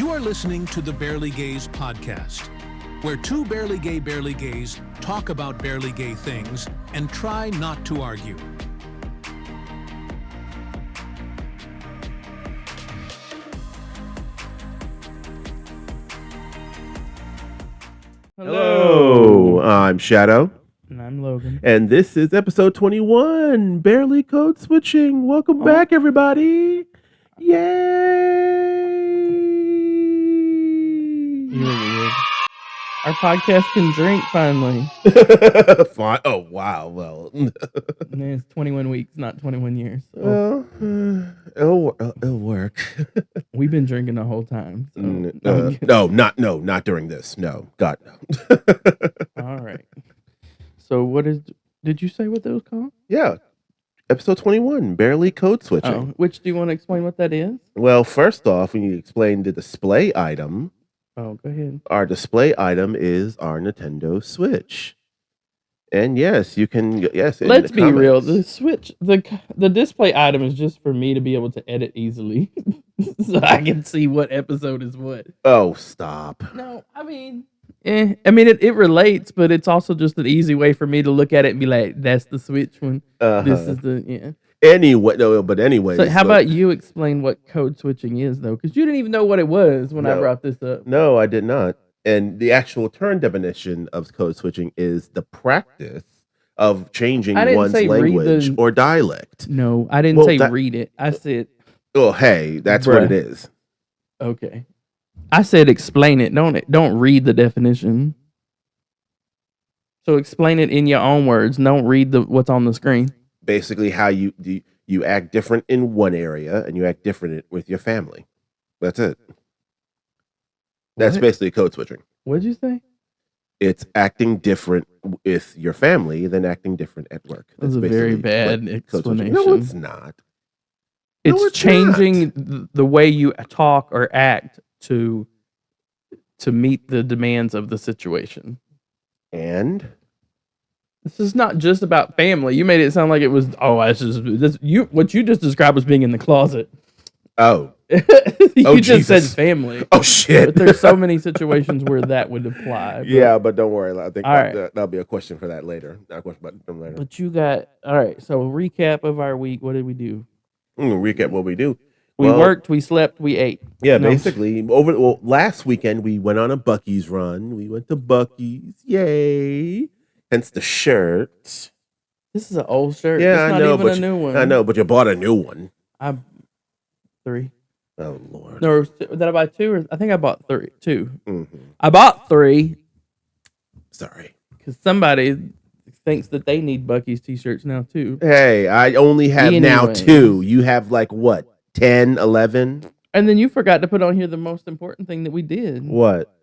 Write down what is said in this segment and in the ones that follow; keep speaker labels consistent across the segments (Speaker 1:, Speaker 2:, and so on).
Speaker 1: You are listening to the Barely Gays podcast, where two barely gays talk about barely gay things and try not to argue.
Speaker 2: Hello, I'm Shadow.
Speaker 3: And I'm Logan.
Speaker 2: And this is episode 21, Barely Code Switching. Welcome back, everybody. Yay!
Speaker 3: You're weird. Our podcast can drink finally.
Speaker 2: Fine. Oh, wow. Well,
Speaker 3: And it's 21 weeks, not 21 years. So
Speaker 2: it'll work.
Speaker 3: we've been drinking the whole time. So.
Speaker 2: Not during this. No, God, no.
Speaker 3: All right. So did you say what that was called?
Speaker 2: Yeah. Episode 21, Barely Code Switching.
Speaker 3: Oh, which do you want to explain what that is?
Speaker 2: Well, first off, when you explain the display item,
Speaker 3: Oh, go ahead.
Speaker 2: our display item is our Nintendo Switch. And yes, you can. Yes,
Speaker 3: Let's be real. The Switch, the display item is just for me to be able to edit easily, so I can see what episode is what.
Speaker 2: Oh, stop.
Speaker 3: No, I mean, it relates, but it's also just an easy way for me to look at it and be like, "That's the Switch one. This is the
Speaker 2: Anyway, no, but anyway.
Speaker 3: So how about you explain what code switching is, though? Because you didn't even know what it was when I brought this up.
Speaker 2: No, I did not. And the actual term definition of code switching is the practice of changing one's language or dialect.
Speaker 3: No, I didn't say read it. I said,
Speaker 2: oh, hey, that's what it is.
Speaker 3: Okay. I said explain it. Don't read the definition. So explain it in your own words. Don't read what's on the screen.
Speaker 2: Basically, how you act different in one area and you act different with your family. That's it. That's basically code switching.
Speaker 3: What'd you say?
Speaker 2: It's acting different with your family than acting different at work.
Speaker 3: That's a very bad explanation.
Speaker 2: No, it's not.
Speaker 3: It's changing the way you talk or act to meet the demands of the situation.
Speaker 2: And
Speaker 3: this is not just about family. You made it sound like it was. Oh, what you just described was being in the closet.
Speaker 2: Oh,
Speaker 3: you just said family.
Speaker 2: Oh shit!
Speaker 3: But there's so many situations where that would apply.
Speaker 2: Yeah, but don't worry. I think
Speaker 3: right.
Speaker 2: That'll be a question for that later. Not a question about them later.
Speaker 3: But you got all right. So recap of our week. What did we do?
Speaker 2: Recap what we do.
Speaker 3: We worked. We slept. We ate.
Speaker 2: Yeah, basically. Last weekend we went on a Buc-ee's run. We went to Buc-ee's. Yay! Hence the shirt.
Speaker 3: This is an old shirt.
Speaker 2: Yeah,
Speaker 3: it's
Speaker 2: I know,
Speaker 3: not even a new one.
Speaker 2: I know, but you bought a new one.
Speaker 3: I 3.
Speaker 2: Oh Lord.
Speaker 3: No, did I buy 2? Or I think I bought 3. 2.
Speaker 2: Mm-hmm.
Speaker 3: I bought 3.
Speaker 2: Sorry,
Speaker 3: because somebody thinks that they need Buc-ee's t-shirts now too.
Speaker 2: Hey, I only have now 2. You have like what? 10, 11?
Speaker 3: And then you forgot to put on here the most important thing that we did.
Speaker 2: What?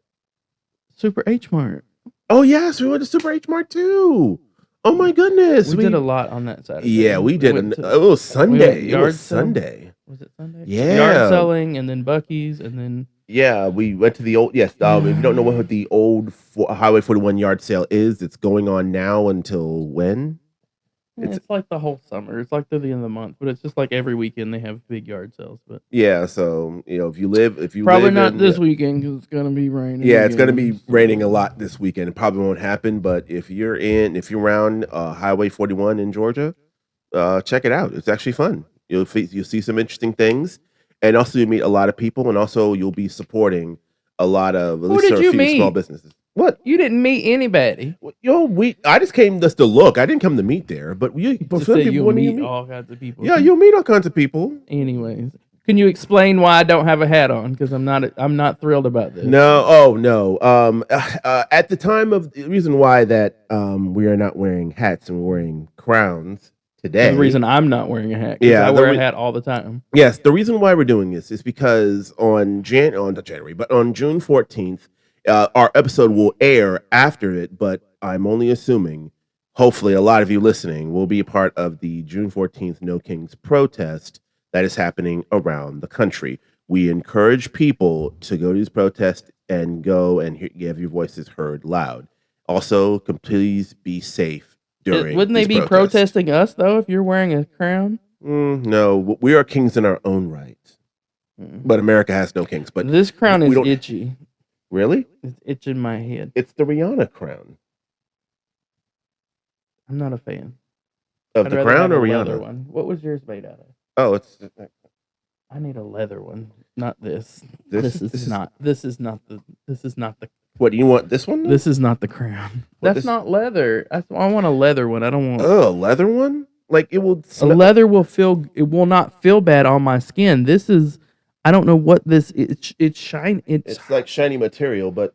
Speaker 3: Super H Mart.
Speaker 2: Oh yes, we went to Super H Mart too. Oh my goodness,
Speaker 3: we did a lot on that Saturday.
Speaker 2: Yeah, we did. It was Sunday.
Speaker 3: It was
Speaker 2: Sunday.
Speaker 3: Was it Sunday?
Speaker 2: Yeah,
Speaker 3: yard selling, and then Buc-ee's, and then
Speaker 2: we went to the old. Yes, if you don't know what the old Highway 41 yard sale is, it's going on now until when?
Speaker 3: It's like the whole summer. It's like through the end of the month, but it's just like every weekend they have big yard sales. But
Speaker 2: yeah, so if you
Speaker 3: probably not this weekend because it's gonna be raining.
Speaker 2: Yeah, it's gonna be raining a lot this weekend. It probably won't happen, but if you're around Highway 41 in Georgia, check it out. It's actually fun. You'll see some interesting things, and also you meet a lot of people, and also you'll be supporting a lot of
Speaker 3: at least a few
Speaker 2: small businesses. What?
Speaker 3: You didn't meet anybody.
Speaker 2: I just came just to look. I didn't come to meet there, but
Speaker 3: you'll meet all kinds of people.
Speaker 2: Yeah, you'll meet all kinds of people.
Speaker 3: Anyways, can you explain why I don't have a hat on? Because I'm not thrilled about this.
Speaker 2: No. At the time of the reason why that we are not wearing hats and we're wearing crowns today.
Speaker 3: The reason I'm not wearing a hat. Yeah, I wear a hat all the time.
Speaker 2: Yes, the reason why we're doing this is because on June 14th. Our episode will air after it, but I'm only assuming, hopefully a lot of you listening will be a part of the June 14th No Kings protest that is happening around the country. We encourage people to go to these protests and go and have your voices heard loud. Also, please be safe during
Speaker 3: Wouldn't they be protesting us, though, if you're wearing a crown?
Speaker 2: No, we are kings in our own right. But America has no kinks. But
Speaker 3: this crown
Speaker 2: we
Speaker 3: is
Speaker 2: don't-
Speaker 3: itchy.
Speaker 2: really,
Speaker 3: It's itching my head.
Speaker 2: it's the Rihanna crown
Speaker 3: I'm not a fan.
Speaker 2: of
Speaker 3: I'd
Speaker 2: the
Speaker 3: rather
Speaker 2: crown
Speaker 3: have
Speaker 2: or
Speaker 3: a leather
Speaker 2: Rihanna.
Speaker 3: one. What was yours made out of?
Speaker 2: Oh, it's
Speaker 3: I need a leather one, not this.
Speaker 2: This
Speaker 3: This is
Speaker 2: is-
Speaker 3: not. This is not the. This is not the.
Speaker 2: what you want. This one?
Speaker 3: This is not the crown.
Speaker 2: What,
Speaker 3: That's
Speaker 2: this-
Speaker 3: not leather. I want a leather one. I don't want.
Speaker 2: Oh, a leather one. Like it will.
Speaker 3: A
Speaker 2: Smell,
Speaker 3: leather will feel. It will not feel bad on my skin. This is. I don't know what this. It's shine.
Speaker 2: it's like shiny material, but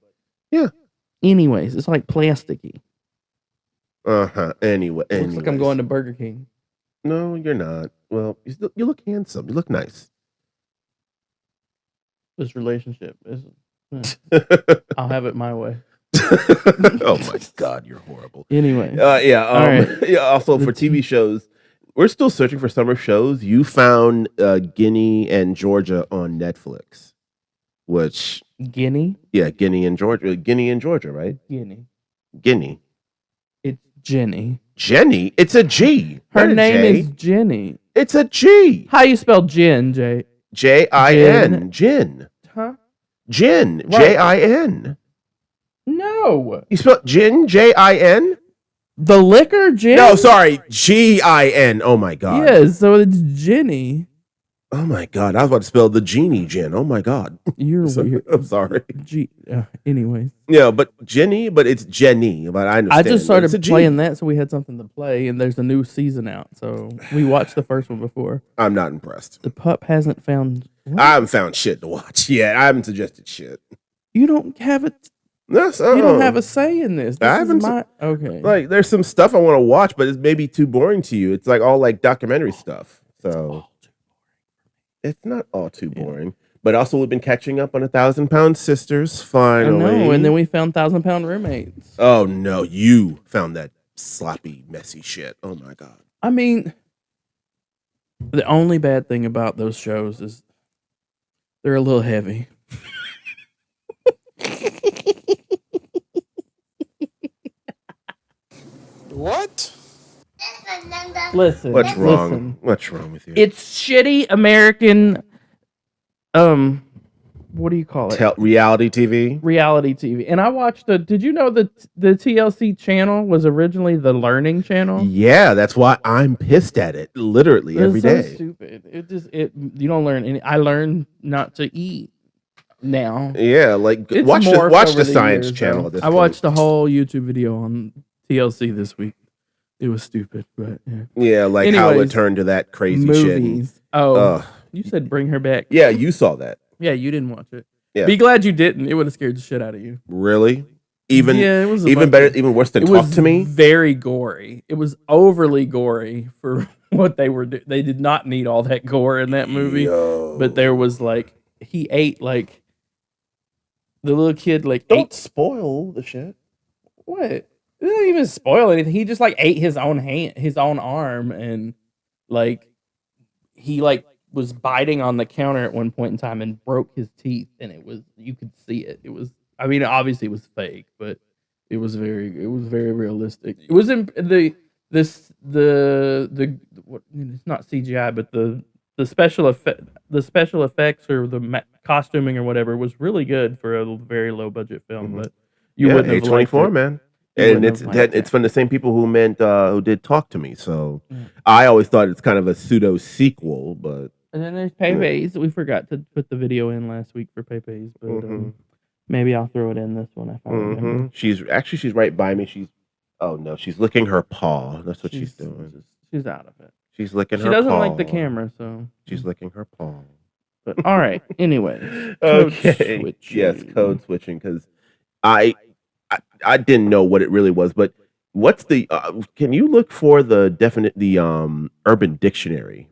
Speaker 3: Anyways, it's like plasticky.
Speaker 2: Anyway,
Speaker 3: Looks like I'm going to Burger King.
Speaker 2: No, you're not. Well, you look handsome. You look nice.
Speaker 3: This relationship is. I'll have it my way.
Speaker 2: Oh my God, you're horrible.
Speaker 3: Anyway.
Speaker 2: Yeah.
Speaker 3: All right.
Speaker 2: Yeah. Also,
Speaker 3: The
Speaker 2: for TV shows, we're still searching for summer shows. You found Guinea and Georgia on Netflix, which
Speaker 3: Guinea.
Speaker 2: Guinea and Georgia, right?
Speaker 3: Guinea.
Speaker 2: Guinea.
Speaker 3: It's Jenny.
Speaker 2: Jenny. It's a G.
Speaker 3: Her
Speaker 2: not a
Speaker 3: name
Speaker 2: J.
Speaker 3: is Jenny.
Speaker 2: It's a G.
Speaker 3: How you spell Jen, Jay?
Speaker 2: Jin. Gin.
Speaker 3: Huh?
Speaker 2: Gin.
Speaker 3: Right.
Speaker 2: Jin.
Speaker 3: No.
Speaker 2: You spelled gin. Jin.
Speaker 3: The liquor, Jen?
Speaker 2: No, sorry. Gin. Oh my God.
Speaker 3: Yes, so it's Jenny.
Speaker 2: Oh my God. I was about to spell the genie gin. Oh my God.
Speaker 3: You're weird.
Speaker 2: I'm sorry.
Speaker 3: Anyways.
Speaker 2: Yeah, but Jenny, but it's Jenny. But I understand.
Speaker 3: I just
Speaker 2: It's a
Speaker 3: started
Speaker 2: G.
Speaker 3: playing that, so we had something to play, and there's a new season out. So we watched the first one before.
Speaker 2: I'm not impressed.
Speaker 3: The pup hasn't found. What?
Speaker 2: I haven't found shit to watch yet. I haven't suggested shit.
Speaker 3: You don't have it.
Speaker 2: That's,
Speaker 3: You don't have a say in this. This
Speaker 2: I
Speaker 3: is
Speaker 2: haven't
Speaker 3: my okay.
Speaker 2: Like, there's some stuff I want to watch, but it's maybe too boring to you. It's like all like documentary stuff. So it's not all too boring. But also, we've been catching up on 1,000-Pound Sisters.
Speaker 3: I
Speaker 2: Finally,
Speaker 3: know, and then we found 1,000-pound roommates.
Speaker 2: oh no, you found that sloppy, messy shit. Oh my God.
Speaker 3: I mean, the only bad thing about those shows is they're a little heavy.
Speaker 4: What?
Speaker 3: Listen,
Speaker 2: What's wrong?
Speaker 3: listen.
Speaker 2: What's wrong with you?
Speaker 3: It's shitty American. What do you call it?
Speaker 2: Reality TV.
Speaker 3: Reality TV. And I watched did you know that the TLC channel was originally the Learning Channel?
Speaker 2: Yeah, that's why I'm pissed at it. Literally every
Speaker 3: It's so
Speaker 2: day.
Speaker 3: stupid. You don't learn any. I learned not to eat now.
Speaker 2: Yeah, like
Speaker 3: It's
Speaker 2: watch
Speaker 3: morphed
Speaker 2: the
Speaker 3: over
Speaker 2: Science
Speaker 3: years,
Speaker 2: Channel.
Speaker 3: though.
Speaker 2: At this
Speaker 3: I
Speaker 2: point.
Speaker 3: watched a whole YouTube video on TLC this week. It was stupid, but yeah.
Speaker 2: Yeah, like how it
Speaker 3: Anyways,
Speaker 2: turned to that crazy shit.
Speaker 3: Movies. Oh,
Speaker 2: Ugh.
Speaker 3: you said bring her back.
Speaker 2: Yeah, you saw that.
Speaker 3: Yeah, you didn't watch it.
Speaker 2: Yeah.
Speaker 3: Be glad you didn't. It would have scared the shit out of you.
Speaker 2: Really? Even
Speaker 3: yeah, it was a
Speaker 2: even
Speaker 3: bunch
Speaker 2: better,
Speaker 3: of-
Speaker 2: even worse than
Speaker 3: It
Speaker 2: Talk
Speaker 3: was
Speaker 2: to Me.
Speaker 3: very gory. It was overly gory for what they were doing. They did not need all that gore in that movie.
Speaker 2: Yo.
Speaker 3: But there was like he ate like the little kid like
Speaker 2: Don't
Speaker 3: ate
Speaker 2: spoil the shit.
Speaker 3: what? It didn't even spoil anything. He just like ate his own hand, his own arm, and like he like was biting on the counter at one point in time and broke his teeth, and it was you could see it. It was obviously it was fake, but it was very realistic. It was in the what, it's not CGI, but the special effects or the costuming or whatever was really good for a very low budget film.
Speaker 2: Mhm.
Speaker 3: But you wouldn't have liked
Speaker 2: A24,
Speaker 3: it.
Speaker 2: man.
Speaker 3: You
Speaker 2: And
Speaker 3: wouldn't
Speaker 2: it's
Speaker 3: have liked
Speaker 2: it's
Speaker 3: it.
Speaker 2: from the same people who did Talk to Me. So
Speaker 3: Mm.
Speaker 2: I always thought it's kind of a pseudo sequel, but
Speaker 3: And then there's Pepe's. We forgot to put the video in last week for Pepe's, but
Speaker 2: Mhm.
Speaker 3: maybe I'll throw it in this one if I remember.
Speaker 2: she's right by me. She's licking her paw. That's what she's doing.
Speaker 3: She's out of it.
Speaker 2: She's licking
Speaker 3: She
Speaker 2: her
Speaker 3: doesn't
Speaker 2: paw.
Speaker 3: like the camera, so.
Speaker 2: She's licking her paw.
Speaker 3: But all right. Anyway. Code
Speaker 2: Okay.
Speaker 3: switching.
Speaker 2: Yes, code switching because I didn't know what it really was, but what's the can you look for the Urban Dictionary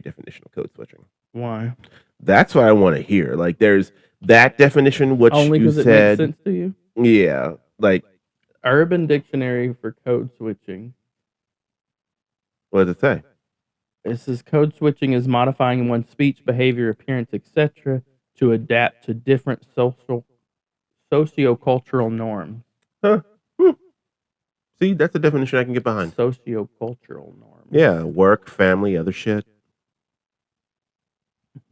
Speaker 2: definition of code switching?
Speaker 3: Why?
Speaker 2: That's what I want to hear. Like there's that definition which
Speaker 3: Only
Speaker 2: you
Speaker 3: because it makes
Speaker 2: said
Speaker 3: sense to you.
Speaker 2: yeah, like
Speaker 3: Urban Dictionary for code switching.
Speaker 2: what does it say?
Speaker 3: It says code switching is modifying one's speech, behavior, appearance, etc., to adapt to different sociocultural norms.
Speaker 2: Huh. See, that's a definition I can get behind.
Speaker 3: Sociocultural norms.
Speaker 2: Yeah, work, family, other shit.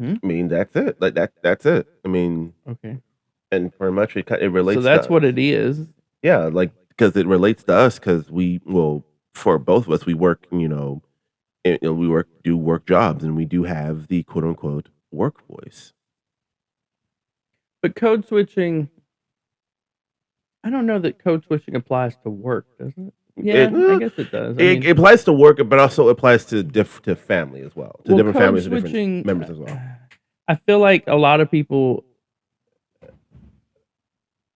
Speaker 3: Mhm.
Speaker 2: I mean, that's it. Like that's it. I mean,
Speaker 3: Okay.
Speaker 2: and pretty much it relates.
Speaker 3: So that's
Speaker 2: to,
Speaker 3: what it is.
Speaker 2: yeah, like because it relates to us because for both of us, we work. We do work jobs, and we do have the quote unquote work voice.
Speaker 3: But code switching, I don't know that code switching applies to work, does it? Yeah, I guess it does.
Speaker 2: It applies to work, but also applies to family as well. To different
Speaker 3: code
Speaker 2: families and
Speaker 3: switching,
Speaker 2: different members as well.
Speaker 3: I feel like a lot of people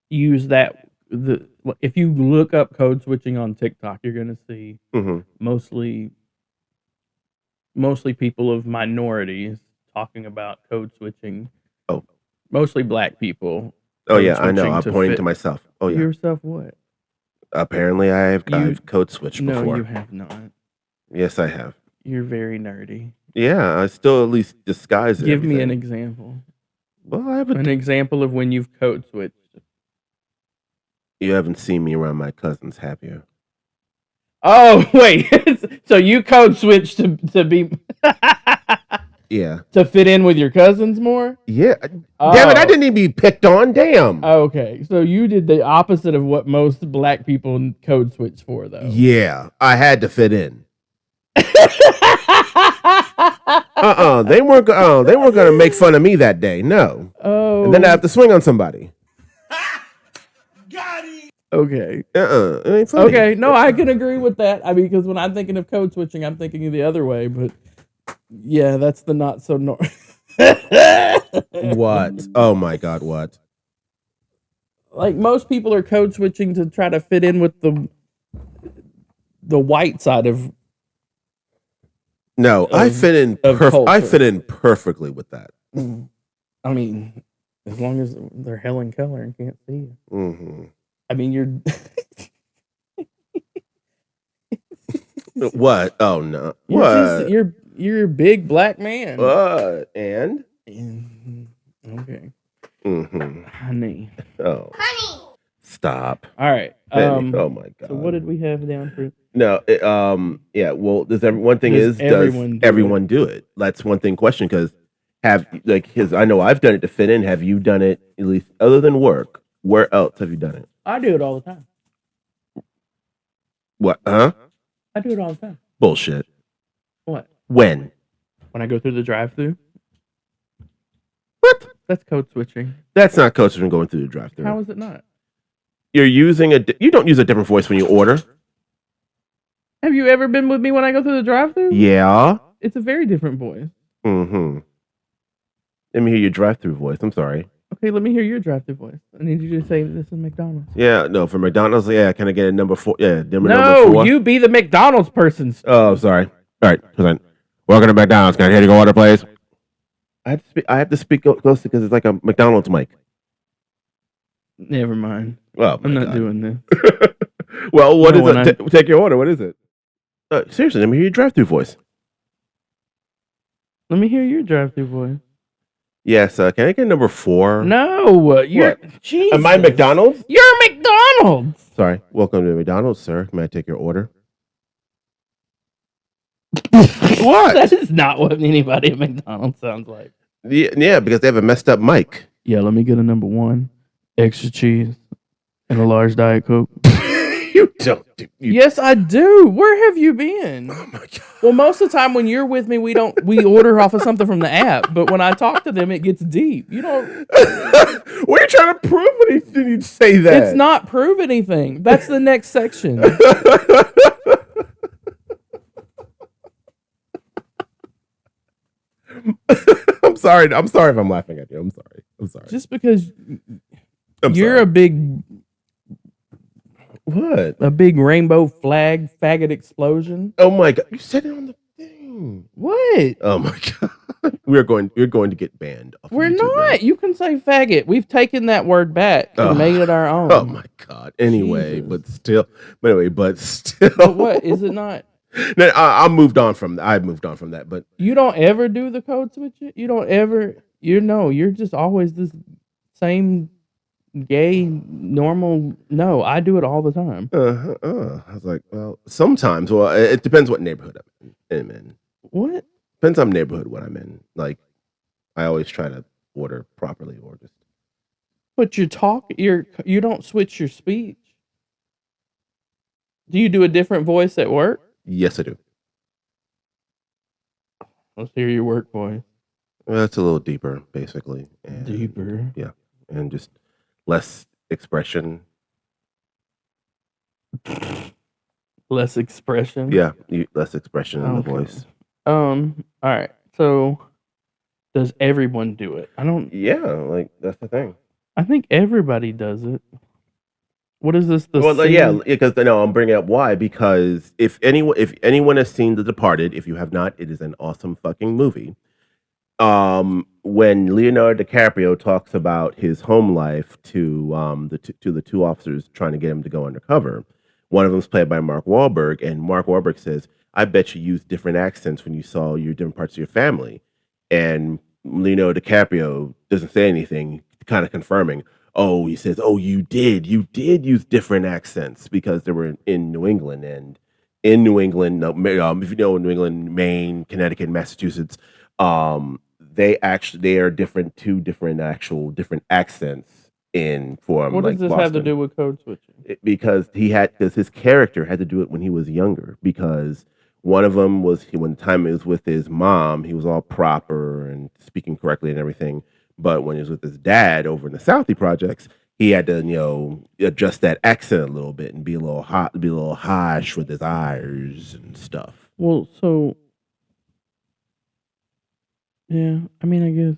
Speaker 3: use that. If you look up code switching on TikTok, you're gonna see
Speaker 2: Mm-hmm.
Speaker 3: mostly people of minorities talking about code switching.
Speaker 2: Oh.
Speaker 3: Mostly black people.
Speaker 2: Oh
Speaker 3: code
Speaker 2: yeah, I know.
Speaker 3: switching
Speaker 2: I'm
Speaker 3: to
Speaker 2: pointing
Speaker 3: fit-
Speaker 2: to myself. Oh yeah.
Speaker 3: Yourself what?
Speaker 2: Apparently, I've code switched
Speaker 3: No,
Speaker 2: before.
Speaker 3: you have not.
Speaker 2: Yes, I have.
Speaker 3: You're very nerdy.
Speaker 2: Yeah, I still at least disguise it.
Speaker 3: Give me an example.
Speaker 2: Well, I have
Speaker 3: An example of when you've code switched.
Speaker 2: You haven't seen me around my cousins, have you?
Speaker 3: Oh wait, so you code switched to be
Speaker 2: Yeah.
Speaker 3: to fit in with your cousins more?
Speaker 2: Yeah. Damn it! I didn't even be picked on. Damn.
Speaker 3: Okay, so you did the opposite of what most black people code switch for, though.
Speaker 2: Yeah, I had to fit in. They weren't gonna make fun of me that day. No.
Speaker 3: Oh.
Speaker 2: And then I have to swing on somebody.
Speaker 3: Got it. Okay.
Speaker 2: It ain't funny.
Speaker 3: Okay. No, I can agree with that. I mean, because when I'm thinking of code switching, I'm thinking of the other way. But yeah, that's the not so
Speaker 2: What? Oh my God! What?
Speaker 3: Like most people are code switching to try to fit in with the white side of.
Speaker 2: No, I fit in. I fit in perfectly with that.
Speaker 3: I mean, as long as they're Helen Keller and can't see you.
Speaker 2: Mm-hmm.
Speaker 3: I mean, you're.
Speaker 2: What? Oh no! What?
Speaker 3: You're a big black man.
Speaker 2: What? And?
Speaker 3: Okay.
Speaker 2: Mm-hmm.
Speaker 3: Honey.
Speaker 2: Oh. Honey. Stop.
Speaker 3: All right.
Speaker 2: Oh my God.
Speaker 3: So what did we have down for?
Speaker 2: No. Yeah. Well, one thing
Speaker 3: Does
Speaker 2: everyone do it? That's one thing. Question because I know I've done it to fit in. Have you done it at least other than work? Where else have you done it?
Speaker 3: I do it all the time.
Speaker 2: What? Huh?
Speaker 3: I do it all the time.
Speaker 2: Bullshit.
Speaker 3: What?
Speaker 2: When?
Speaker 3: When I go through the drive-through.
Speaker 2: What?
Speaker 3: That's code switching.
Speaker 2: That's not code switching going through the drive-through.
Speaker 3: How is it not?
Speaker 2: You're using you don't use a different voice when you order.
Speaker 3: Have you ever been with me when I go through the drive-through?
Speaker 2: Yeah.
Speaker 3: It's a very different voice.
Speaker 2: Mm-hmm. Let me hear your drive-through voice. I'm sorry.
Speaker 3: Okay, let me hear your drive-through voice. I need you to say this is McDonald's.
Speaker 2: Yeah, no, for McDonald's, yeah, can I get a number 4? Yeah, number 4.
Speaker 3: No, you be the McDonald's person.
Speaker 2: Oh, sorry. All right, hold on. Welcome to McDonald's. Can I hear you go order, please? I have to speak close because it's like a McDonald's mic.
Speaker 3: Never mind.
Speaker 2: Oh,
Speaker 3: I'm not doing this.
Speaker 2: Well, what is it? Take your order. What is it? Seriously, let me hear your drive-through voice.
Speaker 3: Let me hear your drive-through voice.
Speaker 2: Yes, can I get number 4?
Speaker 3: No, you're. Jesus.
Speaker 2: Am I McDonald's?
Speaker 3: You're McDonald's.
Speaker 2: Sorry. Welcome to McDonald's, sir. May I take your order?
Speaker 3: What? That is not what anybody at McDonald's sounds like.
Speaker 2: Yeah, because they have a messed up mic.
Speaker 3: Yeah, let me get a number 1, extra cheese, and a large Diet Coke.
Speaker 2: You don't.
Speaker 3: Yes, I do. Where have you been?
Speaker 2: Oh my God.
Speaker 3: Well, most of the time when you're with me, we order off of something from the app. But when I talk to them, it gets deep. You don't.
Speaker 2: What are you trying to prove when you say that?
Speaker 3: It's not prove anything. That's the next section.
Speaker 2: I'm sorry if I'm laughing at you. I'm sorry.
Speaker 3: Just because
Speaker 2: I'm
Speaker 3: you're
Speaker 2: sorry.
Speaker 3: a big.
Speaker 2: What?
Speaker 3: A big rainbow flag faggot explosion.
Speaker 2: Oh my God! You said it on the thing.
Speaker 3: What?
Speaker 2: Oh my God! You're going to get banned.
Speaker 3: We're
Speaker 2: YouTube,
Speaker 3: not.
Speaker 2: man.
Speaker 3: You can say faggot. We've taken that word back and made it our own.
Speaker 2: Oh my God! Anyway,
Speaker 3: Jesus.
Speaker 2: but still.
Speaker 3: But what is it not?
Speaker 2: No, I moved on from that. I moved on from that. But
Speaker 3: You don't ever do the code switch. You don't ever. You're just always this same gay normal. No, I do it all the time.
Speaker 2: I was like, well, sometimes. Well, it depends what neighborhood I'm in.
Speaker 3: What?
Speaker 2: Depends on neighborhood what I'm in. Like, I always try to order properly or just.
Speaker 3: But you don't switch your speech. Do you do a different voice at work?
Speaker 2: Yes, I do.
Speaker 3: Let's hear your work voice.
Speaker 2: Well, that's a little deeper, basically. And,
Speaker 3: Deeper.
Speaker 2: Yeah, and just less expression.
Speaker 3: Less expression.
Speaker 2: Yeah, less expression in the
Speaker 3: Okay.
Speaker 2: voice.
Speaker 3: All right. So, does everyone do it?
Speaker 2: Yeah, like that's the thing.
Speaker 3: I think everybody does it. What is this?
Speaker 2: Yeah, because I'm bringing up why, because if anyone has seen The Departed, if you have not, it is an awesome fucking movie. When Leonardo DiCaprio talks about his home life to the two officers trying to get him to go undercover, one of them is played by Mark Wahlberg, and Mark Wahlberg says, "I bet you used different accents when you saw your different parts of your family," and Leonardo DiCaprio doesn't say anything, kind of confirming. Oh, he says, "Oh, you did use different accents because they were in New England, and in New England, if you know New England, Maine, Connecticut, Massachusetts, they are two different accents in form.
Speaker 3: What
Speaker 2: like
Speaker 3: does this
Speaker 2: Boston.
Speaker 3: have to do with code switching?
Speaker 2: Because his character had to do it when he was younger. Because one of them was when the time he was with his mom, he was all proper and speaking correctly and everything. But when he was with his dad over in the Southie projects, he had to adjust that accent a little bit and be a little hot, be a little harsh with his eyes and stuff.
Speaker 3: Well, so yeah, I mean, I guess.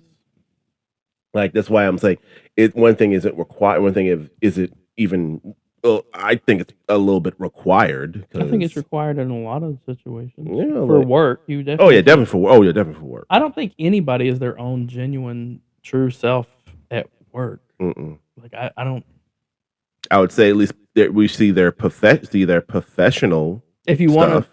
Speaker 2: Like that's why I'm saying it. One thing isn't required. One thing is it even. Well, I think it's a little bit required.
Speaker 3: I think it's required in a lot of situations.
Speaker 2: Yeah,
Speaker 3: for work, you definitely.
Speaker 2: Definitely for work.
Speaker 3: I don't think anybody is their own genuine, true self at work.
Speaker 2: Mm-mm.
Speaker 3: Like I don't.
Speaker 2: I would say at least we see their professional.
Speaker 3: If you want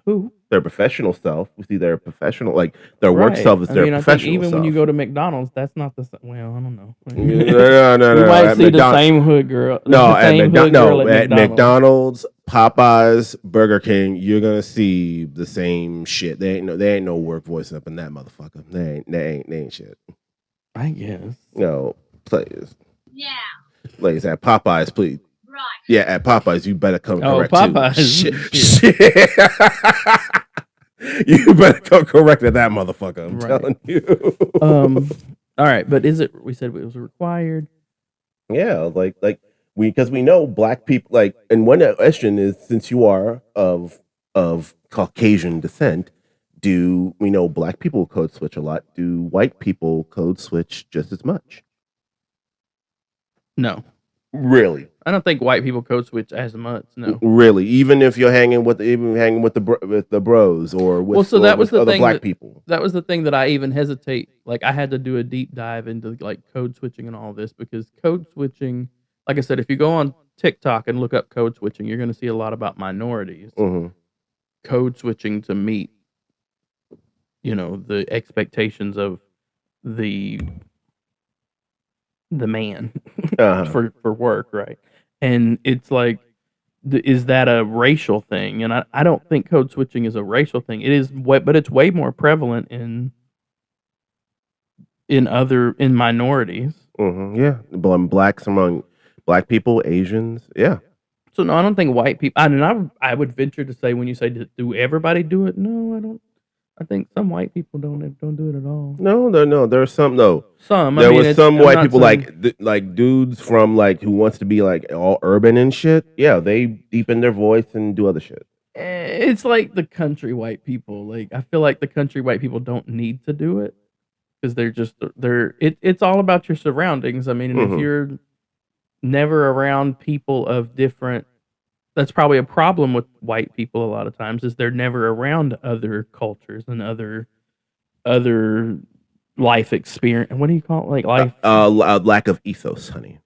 Speaker 3: to,
Speaker 2: their professional self, we see their professional, like their work self is their professional
Speaker 3: I think even
Speaker 2: self.
Speaker 3: when you go to McDonald's, that's not the same. Well, I don't know.
Speaker 2: No.
Speaker 3: You might see the same hood girl.
Speaker 2: No, at McDonald's, Popeyes, Burger King, you're gonna see the same shit. They ain't no work voice up in that motherfucker. They ain't shit.
Speaker 3: I guess.
Speaker 2: No, please.
Speaker 3: Yeah.
Speaker 2: Please, at Popeyes, please. Right. Yeah, at Popeyes, you better come correct
Speaker 3: Popeyes.
Speaker 2: Too. Shit. You better come correct at that motherfucker. I'm telling you.
Speaker 3: All right, but is it? We said it was required.
Speaker 2: Yeah, because we know black people. Like, and one question is, since you are of Caucasian descent, do we know black people code switch a lot? Do white people code switch just as much?
Speaker 3: No.
Speaker 2: Really?
Speaker 3: I don't think white people code switch as much. No.
Speaker 2: Really? Even if you're hanging with the bros or with other black people.
Speaker 3: That was the thing that I even hesitate. Like I had to do a deep dive into like code switching and all this because code switching, like I said, if you go on TikTok and look up code switching, you're going to see a lot about minorities code switching to meet, the expectations of the man for work, right? And it's like, is that a racial thing? And I don't think code switching is a racial thing. It is, but it's way more prevalent in minorities.
Speaker 2: Yeah, blacks among black people, Asians. Yeah.
Speaker 3: So no, I don't think white people. I would venture to say when you say do everybody do it? No, I don't. I think some white people don't do it at all.
Speaker 2: No. There are some though.
Speaker 3: Some.
Speaker 2: There was some white people like dudes from like who wants to be like all urban and shit. Yeah, they deepen their voice and do other shit.
Speaker 3: It's like the country white people. Like I feel like the country white people don't need to do it because it's all about your surroundings. I mean, and if you're never around people of different. That's probably a problem with white people a lot of times is they're never around other cultures and other life experience. What do you call it? Like life?
Speaker 2: Lack of ethos, honey.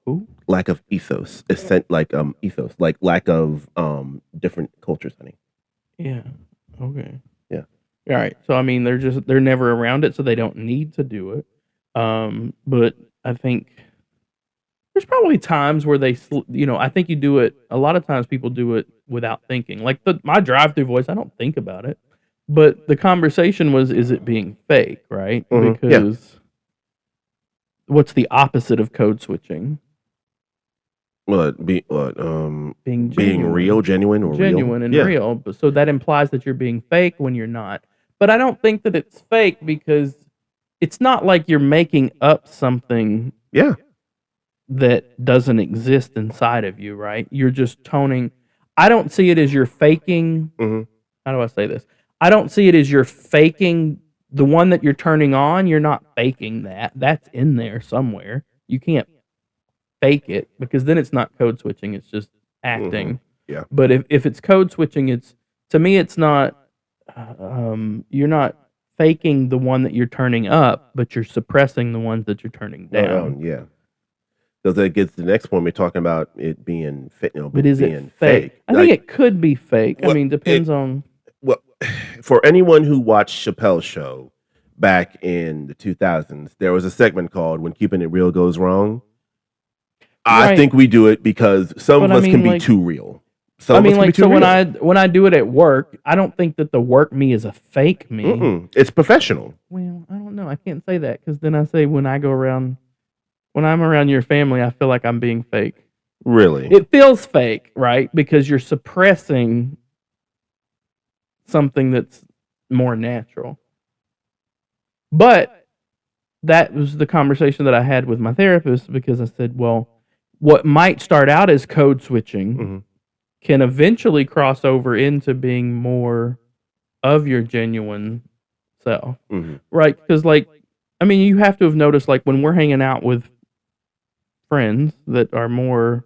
Speaker 3: Who?
Speaker 2: Lack of ethos. Ethos. Like lack of different cultures, honey.
Speaker 3: Yeah. Okay.
Speaker 2: Yeah.
Speaker 3: All right. So I mean, they're never around it, so they don't need to do it. But I think. There's probably times where I think you do it. A lot of times people do it without thinking. Like my drive-through voice, I don't think about it. But the conversation was, is it being fake, right?
Speaker 2: Mhm, yeah.
Speaker 3: Because what's the opposite of code switching? Being
Speaker 2: being real, genuine, or real?
Speaker 3: genuine and
Speaker 2: Yeah.
Speaker 3: real. But so that implies that you're being fake when you're not. But I don't think that it's fake because it's not like you're making up something
Speaker 2: Yeah.
Speaker 3: that doesn't exist inside of you, right? You're just toning. I don't see it as you're faking.
Speaker 2: Mhm.
Speaker 3: How do I say this? I don't see it as you're faking the one that you're turning on. You're not faking that. That's in there somewhere. You can't fake it because then it's not code switching. It's just acting.
Speaker 2: Yeah.
Speaker 3: But if it's code switching, it's to me, it's not. You're not faking the one that you're turning up, but you're suppressing the ones that you're turning down.
Speaker 2: Yeah. So that gets to the next point. We're talking about it being
Speaker 3: But is
Speaker 2: being
Speaker 3: it fake? I think it could be fake. I
Speaker 2: Well,
Speaker 3: mean, depends on.
Speaker 2: Well, for anyone who watched Chappelle's show back in the 2000s, there was a segment called "When Keeping It Real Goes Wrong." I
Speaker 3: Right.
Speaker 2: think we do it because some
Speaker 3: But
Speaker 2: of
Speaker 3: I
Speaker 2: us
Speaker 3: mean,
Speaker 2: can be
Speaker 3: like-
Speaker 2: too real. Some
Speaker 3: I
Speaker 2: of us
Speaker 3: mean,
Speaker 2: can be
Speaker 3: like,
Speaker 2: too
Speaker 3: so
Speaker 2: real.
Speaker 3: when I do it at work, I don't think that the work me is a fake me.
Speaker 2: It's professional.
Speaker 3: Well, I don't know. I can't say that because then I say when I'm around your family, I feel like I'm being fake.
Speaker 2: Really?
Speaker 3: It feels fake, right? Because you're suppressing something that's more natural. But that was the conversation that I had with my therapist because I said, well, what might start out as code switching
Speaker 2: Mhm.
Speaker 3: can eventually cross over into being more of your genuine self.
Speaker 2: Mhm.
Speaker 3: Right? Because, like, I mean, you have to have noticed, like, when we're hanging out with friends that are more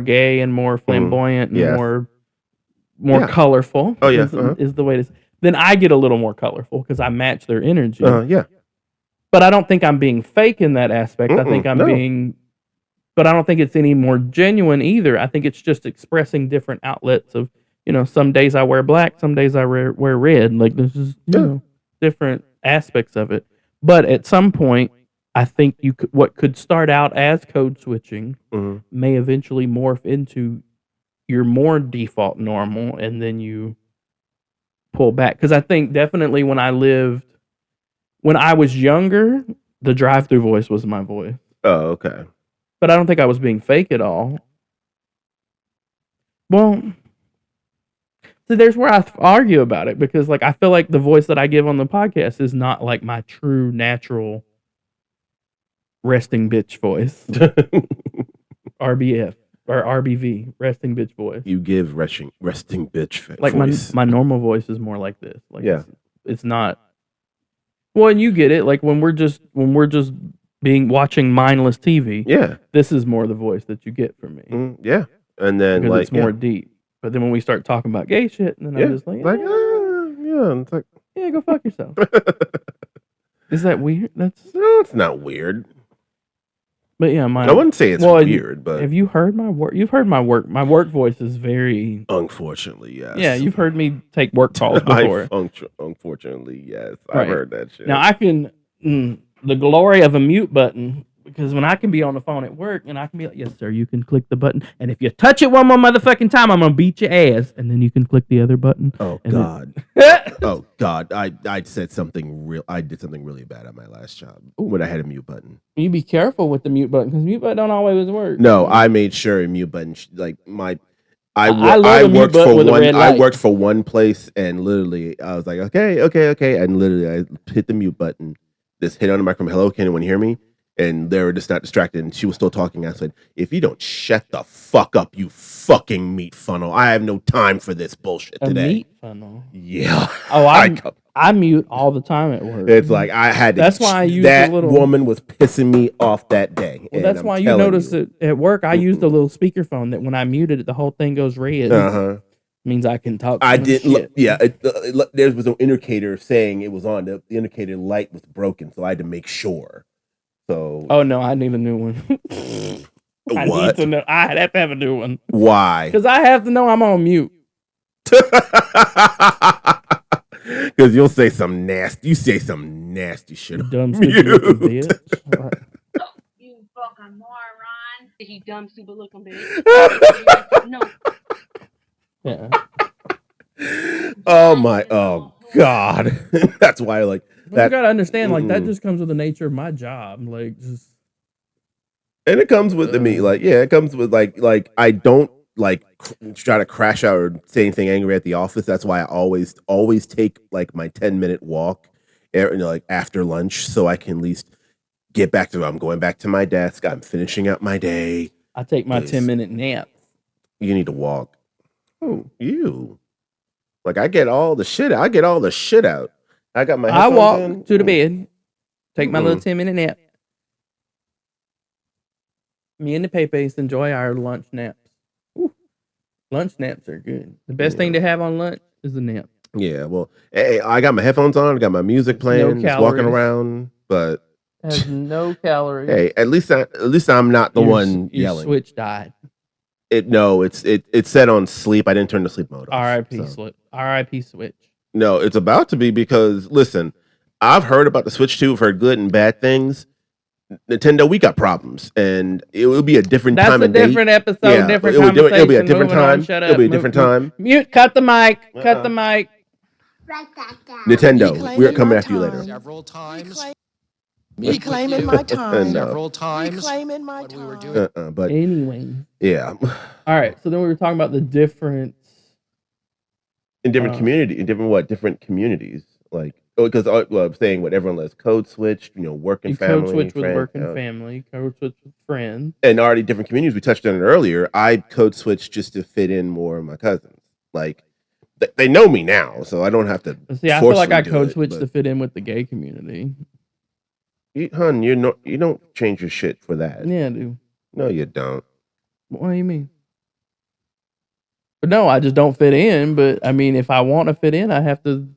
Speaker 3: gay and more flamboyant and
Speaker 2: Yes.
Speaker 3: more
Speaker 2: Yeah.
Speaker 3: colorful.
Speaker 2: Oh, yeah,
Speaker 3: Is the way to. Then I get a little more colorful because I match their energy.
Speaker 2: Yeah.
Speaker 3: But I don't think I'm being fake in that aspect. I think I'm
Speaker 2: no.
Speaker 3: being, but I don't think it's any more genuine either. I think it's just expressing different outlets of, some days I wear black, some days I wear red. Like there's just, different aspects of it. But at some point, I think what could start out as code switching
Speaker 2: Mhm.
Speaker 3: may eventually morph into your more default normal, and then you pull back. Because I think definitely when I was younger, the drive-through voice was my voice.
Speaker 2: Oh, okay.
Speaker 3: But I don't think I was being fake at all. Well, so there's where I argue about it because, like, I feel like the voice that I give on the podcast is not like my true natural resting bitch voice, RBF or RBV, resting bitch voice.
Speaker 2: You give resting bitch
Speaker 3: Like
Speaker 2: voice.
Speaker 3: my normal voice is more like this. Like
Speaker 2: Yeah.
Speaker 3: it's not. Well, and you get it. Like when we're just watching mindless TV.
Speaker 2: Yeah.
Speaker 3: This is more the voice that you get from me.
Speaker 2: Yeah. And then
Speaker 3: because
Speaker 2: like
Speaker 3: it's more deep. But then when we start talking about gay shit, and then I'm just like,
Speaker 2: yeah, it's like
Speaker 3: yeah, go fuck yourself. Is that weird?
Speaker 2: No, it's not weird.
Speaker 3: But yeah,
Speaker 2: I wouldn't say it's weird, but
Speaker 3: have you heard my work? You've heard my work. My work voice is very.
Speaker 2: Unfortunately, yes.
Speaker 3: Yeah, you've heard me take work calls before.
Speaker 2: Unfortunately, yes.
Speaker 3: Right.
Speaker 2: I've heard that shit.
Speaker 3: Now I can the glory of a mute button, because when I can be on the phone at work and I can be like, yes sir, you can click the button, and if you touch it one more motherfucking time, I'm gonna beat your ass, and then you can click the other button.
Speaker 2: Oh
Speaker 3: and
Speaker 2: God. Oh God. I said something real. I did something really bad at my last job when I had a mute button.
Speaker 3: You be careful with the mute button because mute button don't always work.
Speaker 2: No, I made sure a mute button I worked for one place, and literally I was like, okay, and literally I hit the mute button, just hit on the microphone. Hello, can anyone hear me? And they were just not distracted, and she was still talking. I said, if you don't shut the fuck up, you fucking meat funnel. I have no time for this bullshit today.
Speaker 3: A meat funnel?
Speaker 2: Yeah.
Speaker 3: Oh, I mute all the time at work.
Speaker 2: It's like I had to.
Speaker 3: That's why I use
Speaker 2: that
Speaker 3: the little
Speaker 2: woman was pissing me off that day.
Speaker 3: Well, that's why you notice that at work I use the little speakerphone that when I muted it, the whole thing goes red. Means I can talk.
Speaker 2: I didn't. There was an indicator saying it was on. The indicator light was broken, so I had to make sure. So.
Speaker 3: Oh no, I need a new one. I need to know. I have to have a new one.
Speaker 2: Why?
Speaker 3: Because I have to know I'm on mute.
Speaker 2: Because you'll say some nasty. You say some nasty shit.
Speaker 3: Dumb stupid looking bitch.
Speaker 4: You fucking moron. You dumb stupid looking bitch. No.
Speaker 3: Yeah.
Speaker 2: Oh my, oh God. That's why, like,
Speaker 3: But
Speaker 2: that.
Speaker 3: you gotta understand, like that
Speaker 2: Mm-mm.
Speaker 3: just comes with the nature of my job. Like, just
Speaker 2: And it comes with me, like, yeah, it comes with like I don't like try to crash out or say anything angry at the office. That's why I always take like my 10-minute walk, like after lunch, so I can at least get back to. I'm going back to my desk. I'm finishing out my day.
Speaker 3: I take my
Speaker 2: Please.
Speaker 3: 10-minute nap.
Speaker 2: You need to walk.
Speaker 3: Oh,
Speaker 2: You like I get all the shit. I get all the shit out. I got my.
Speaker 3: I
Speaker 2: headphones
Speaker 3: walk
Speaker 2: in.
Speaker 3: to the bed, take my little
Speaker 2: Mm-mm.
Speaker 3: 10-minute nap. Me and the Pepes enjoy our lunch naps. Ooh, lunch naps are good. The best thing to have on lunch is a nap.
Speaker 2: Yeah, well, hey, I got my headphones on. I got my music
Speaker 3: It's
Speaker 2: playing.
Speaker 3: no
Speaker 2: Just walking
Speaker 3: calories.
Speaker 2: around, but
Speaker 3: Has no calories.
Speaker 2: hey, at least I'm not the one
Speaker 3: Your
Speaker 2: yelling.
Speaker 3: switch died.
Speaker 2: It's set on sleep. I didn't turn the sleep mode off.
Speaker 3: R.I.P.
Speaker 2: so.
Speaker 3: Switch. R.I.P. Switch.
Speaker 2: No, it's about to be because listen, I've heard about the Switch 2 for good and bad things. Nintendo, we got problems, and it will be a different
Speaker 3: That's
Speaker 2: time
Speaker 3: a
Speaker 2: and date.
Speaker 3: different episode,
Speaker 2: Yeah,
Speaker 3: different
Speaker 2: it'll
Speaker 3: conversation.
Speaker 2: be a different
Speaker 3: Moving on,
Speaker 2: time.
Speaker 3: shut
Speaker 2: It'll
Speaker 3: up.
Speaker 2: be a different time.
Speaker 3: Mute. Cut the mic. Cut the mic.
Speaker 4: Write that down.
Speaker 2: Nintendo, we're coming after you later.
Speaker 5: Several times.
Speaker 6: Reclaiming my time.
Speaker 2: No.
Speaker 5: Several times.
Speaker 6: Reclaiming my
Speaker 5: when we were
Speaker 6: time.
Speaker 5: doing
Speaker 2: But
Speaker 3: Anyway.
Speaker 2: yeah,
Speaker 3: All right. So then we were talking about the difference.
Speaker 2: in different different communities, like because I'm saying what everyone does, code switched, work and
Speaker 3: You
Speaker 2: family,
Speaker 3: code switch with
Speaker 2: friend,
Speaker 3: work and family. Code switch with friends.
Speaker 2: and already different communities. We touched on it earlier. I code switched just to fit in more of my cousins. Like they know me now, so I don't have to.
Speaker 3: See, I feel like I
Speaker 2: forcefully do
Speaker 3: code
Speaker 2: it,
Speaker 3: switched
Speaker 2: but-
Speaker 3: to fit in with the gay community.
Speaker 2: you don't change your shit for that.
Speaker 3: Yeah, I do.
Speaker 2: No, you don't.
Speaker 3: What do you mean? But no, I just don't fit in. But I mean, if I want to fit in, I have to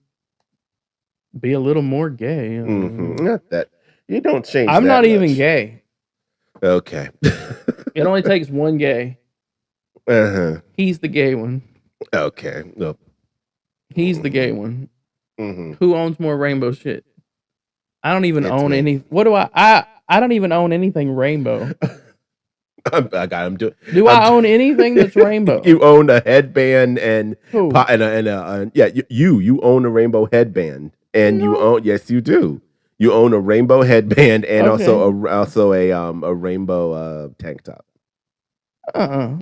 Speaker 3: be a little more gay.
Speaker 2: Not that you don't change.
Speaker 3: I'm
Speaker 2: that
Speaker 3: not even
Speaker 2: much.
Speaker 3: gay.
Speaker 2: Okay.
Speaker 3: It only takes one gay.
Speaker 2: Uh-huh.
Speaker 3: He's the gay one.
Speaker 2: Okay. No.
Speaker 3: He's the gay one.
Speaker 2: Mm-hmm.
Speaker 3: Who owns more rainbow shit? I don't even
Speaker 2: It's
Speaker 3: own
Speaker 2: me.
Speaker 3: any. What do I don't even own anything rainbow.
Speaker 2: I got him.
Speaker 3: Do I own anything that's rainbow?
Speaker 2: You own a headband and
Speaker 3: Who?
Speaker 2: you own a rainbow headband and you
Speaker 3: No.
Speaker 2: own yes you do. You own a rainbow headband and
Speaker 3: Okay.
Speaker 2: also a rainbow tank top.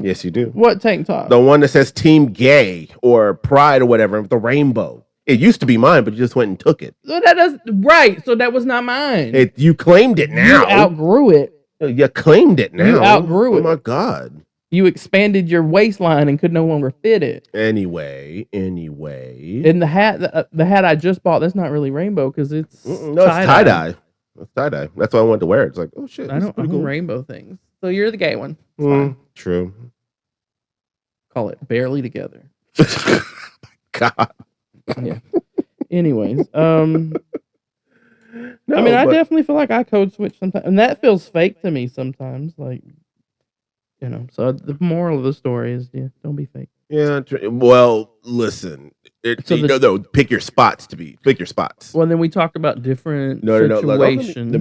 Speaker 2: Yes, you do.
Speaker 3: What tank top?
Speaker 2: The one that says Team Gay or Pride or whatever, the rainbow. It used to be mine, but you just went and took it.
Speaker 3: So that does right. So that was not mine.
Speaker 2: You claimed it now.
Speaker 3: You outgrew it.
Speaker 2: You claimed it now.
Speaker 3: You outgrew
Speaker 2: Oh
Speaker 3: it.
Speaker 2: my God.
Speaker 3: You expanded your waistline and could no longer fit it.
Speaker 2: Anyway.
Speaker 3: And the hat I just bought, that's not really rainbow because it's
Speaker 2: No, it's tie-dye. It's tie-dye. That's why I wanted to wear it. It's like, oh shit.
Speaker 3: I
Speaker 2: this is
Speaker 3: don't
Speaker 2: pretty
Speaker 3: own
Speaker 2: cool.
Speaker 3: rainbow things. So you're the gay one. It's fine.
Speaker 2: True.
Speaker 3: Call it barely together.
Speaker 2: God.
Speaker 3: Yeah. Anyways,
Speaker 2: No,
Speaker 3: I mean, I
Speaker 2: but-
Speaker 3: definitely feel like I code switch sometimes, and that feels fake to me sometimes. Like, so the moral of the story is, don't be fake.
Speaker 2: Yeah. Well, listen. No. Pick your spots. Pick your spots.
Speaker 3: Well, then we talked about different
Speaker 2: No.
Speaker 3: situations.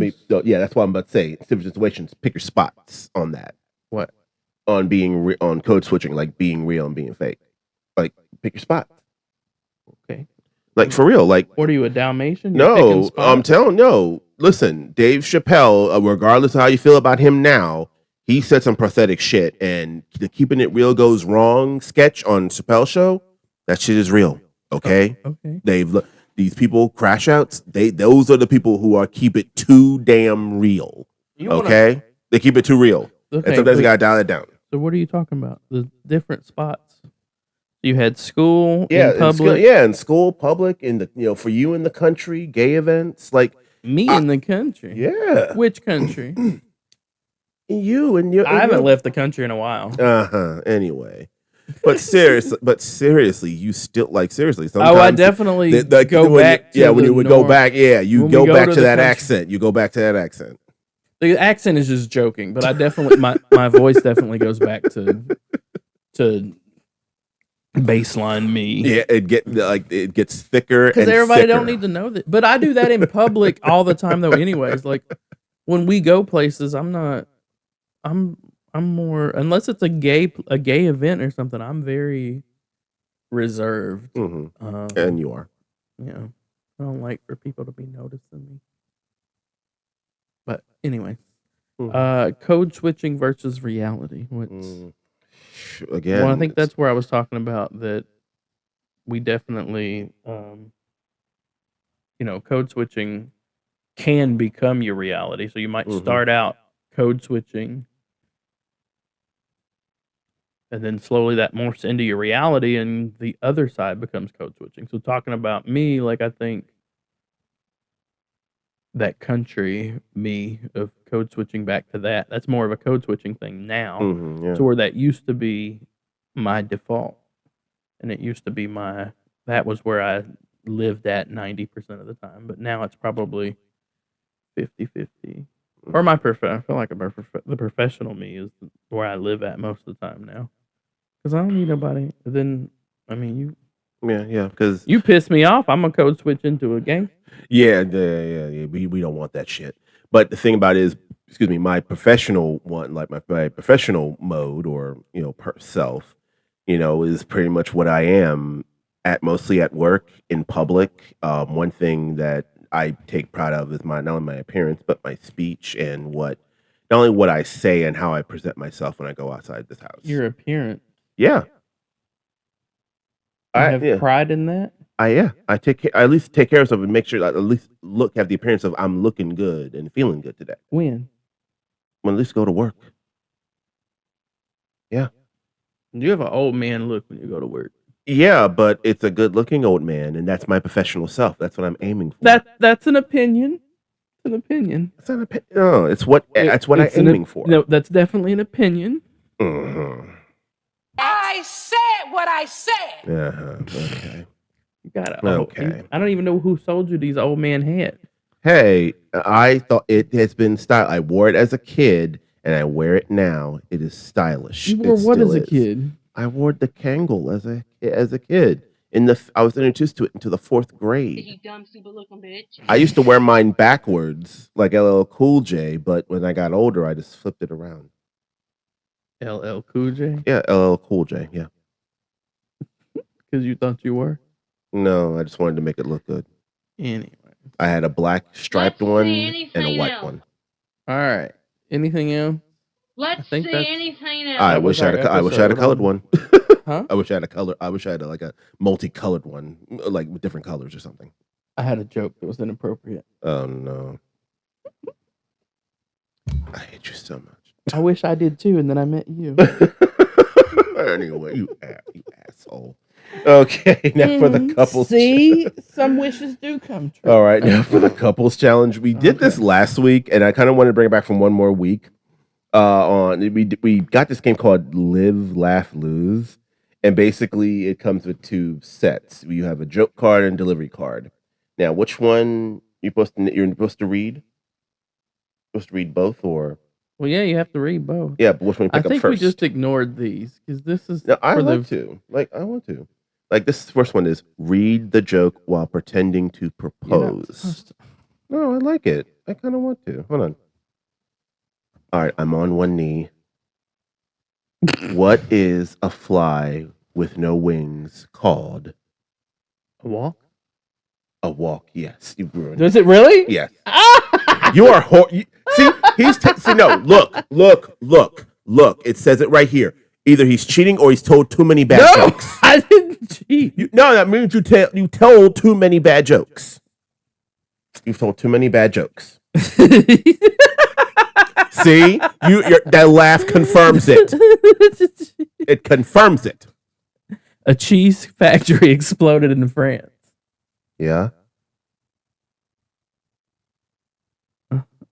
Speaker 2: Yeah, that's what I'm about to say. Different situations. Pick your spots on that.
Speaker 3: What?
Speaker 2: On being on code switching, like being real and being fake. Like pick your spots.
Speaker 3: Okay.
Speaker 2: Like for real. Like
Speaker 3: What are you, a Dalmatian? You're picking
Speaker 2: no.
Speaker 3: spots?
Speaker 2: I'm telling no. Listen, Dave Chappelle. Regardless of how you feel about him now, he said some pathetic shit, and the Keeping It Real Goes Wrong sketch on Chappelle Show. That shit is real. Okay.
Speaker 3: Okay.
Speaker 2: These people crash outs. Those are the people who are keep it too damn real. Okay. They keep it too real.
Speaker 3: Okay,
Speaker 2: And sometimes you
Speaker 3: but-
Speaker 2: gotta dial it down.
Speaker 3: So what are you talking about? The different spots. You had school,
Speaker 2: Yeah,
Speaker 3: in public,
Speaker 2: in school, public, in the for you in the country, gay events, like
Speaker 3: me in the country.
Speaker 2: yeah,
Speaker 3: Which country?
Speaker 2: you and your.
Speaker 3: I haven't left the country in a while.
Speaker 2: Anyway, but seriously, you still seriously. Sometimes
Speaker 3: Oh, I definitely go
Speaker 2: when
Speaker 3: back.
Speaker 2: when you would go back, you
Speaker 3: when
Speaker 2: go
Speaker 3: we go
Speaker 2: back
Speaker 3: to
Speaker 2: to
Speaker 3: the
Speaker 2: that
Speaker 3: country.
Speaker 2: accent. You go back to that accent.
Speaker 3: The accent is just joking, but I definitely my voice definitely goes back to baseline me.
Speaker 2: Yeah, it gets thicker
Speaker 3: Because
Speaker 2: and
Speaker 3: everybody don't
Speaker 2: thicker.
Speaker 3: need to know that. But I do that in public all the time, though. Anyways, like when we go places, I'm more unless it's a gay event or something. I'm very reserved.
Speaker 2: And you are.
Speaker 3: Yeah, I don't like for people to be noticing me. But anyway, code switching versus reality.
Speaker 2: Again,
Speaker 3: Well, I think that's where I was talking about that. We definitely, code switching can become your reality. So you might start out code switching, and then slowly that morphs into your reality, and the other side becomes code switching. So talking about me, like I think that country me of code switching back to that's more of a code switching thing now. To where that used to be my default, and it used to be that was where I lived at 90% of the time, but now it's probably 50-50. Or I feel like the professional me is where I live at most of the time now, because I don't need nobody. But then, I mean,
Speaker 2: because
Speaker 3: you piss me off, I'm gonna code switch into a game.
Speaker 2: Yeah. We don't want that shit. But the thing about it is, excuse me, my professional one, like my professional mode, or self, is pretty much what I am mostly at work, in public. One thing that I take pride of is not only my appearance, but my speech and not only what I say and how I present myself when I go outside this house.
Speaker 3: Your appearance.
Speaker 2: Yeah.
Speaker 3: I have pride in that.
Speaker 2: I at least take care of myself and make sure that at least have the appearance of I'm looking good and feeling good today.
Speaker 3: When
Speaker 2: at least go to work. Yeah.
Speaker 3: You have an old man look when you go to work.
Speaker 2: Yeah, but it's a good looking old man, and that's my professional self. That's what I'm aiming for.
Speaker 3: That's an opinion. It's an opinion.
Speaker 2: It's an opinion. No, that's what I'm aiming for.
Speaker 3: No, that's definitely an opinion.
Speaker 6: I said what I said.
Speaker 2: Okay.
Speaker 3: You got okay. I don't even know who sold you these old man hats.
Speaker 2: Hey, I thought it has been style. I wore it as a kid, and I wear it now. It is stylish.
Speaker 3: You wore what as a kid?
Speaker 2: I wore the Kangol as a kid. I was introduced to it into the 4th grade.
Speaker 5: You dumb, stupid looking bitch.
Speaker 2: I used to wear mine backwards, like LL Cool J, but when I got older, I just flipped it around.
Speaker 3: LL Cool J?
Speaker 2: Yeah, LL Cool J, yeah.
Speaker 3: Because you thought you were?
Speaker 2: No, I just wanted to make it look good.
Speaker 3: Anyway.
Speaker 2: I had a black striped one and a white one.
Speaker 3: All right. Anything else?
Speaker 5: Let's see anything else.
Speaker 2: I wish I had a colored one.
Speaker 3: Huh?
Speaker 2: I wish I had like a multicolored one, like with different colors or something.
Speaker 3: I had a joke that was inappropriate.
Speaker 2: Oh no. I hate you so much.
Speaker 3: I wish I did too, and then I met you.
Speaker 2: Anyway, you asshole. Okay, now for the couples.
Speaker 3: See, some wishes do come true.
Speaker 2: All right, now for the couples challenge. We did this last week, and I kind of wanted to bring it back from one more week. We got this game called Live, Laugh, Lose, and basically it comes with 2 sets. You have a joke card and delivery card. Now, which one you're supposed to read? Supposed to read both, or?
Speaker 3: Well, yeah, you have to read both.
Speaker 2: Yeah, but which one you pick up first?
Speaker 3: I think we just ignored these because this is.
Speaker 2: No, I want to. Like this first one is read the joke while pretending to propose. No, I like it. I kind of want to. Hold on. All right, I'm on one knee. What is a fly with no wings called?
Speaker 3: A walk?
Speaker 2: A walk, yes. You ruined
Speaker 3: Does it really?
Speaker 2: Yes. You are see, see, no, look. It says it right here. Either he's cheating or he's told too many bad jokes.
Speaker 3: I didn't cheat.
Speaker 2: That means you told too many bad jokes. You've told too many bad jokes. See, that laugh confirms it. It confirms it.
Speaker 3: A cheese factory exploded in France.
Speaker 2: Yeah.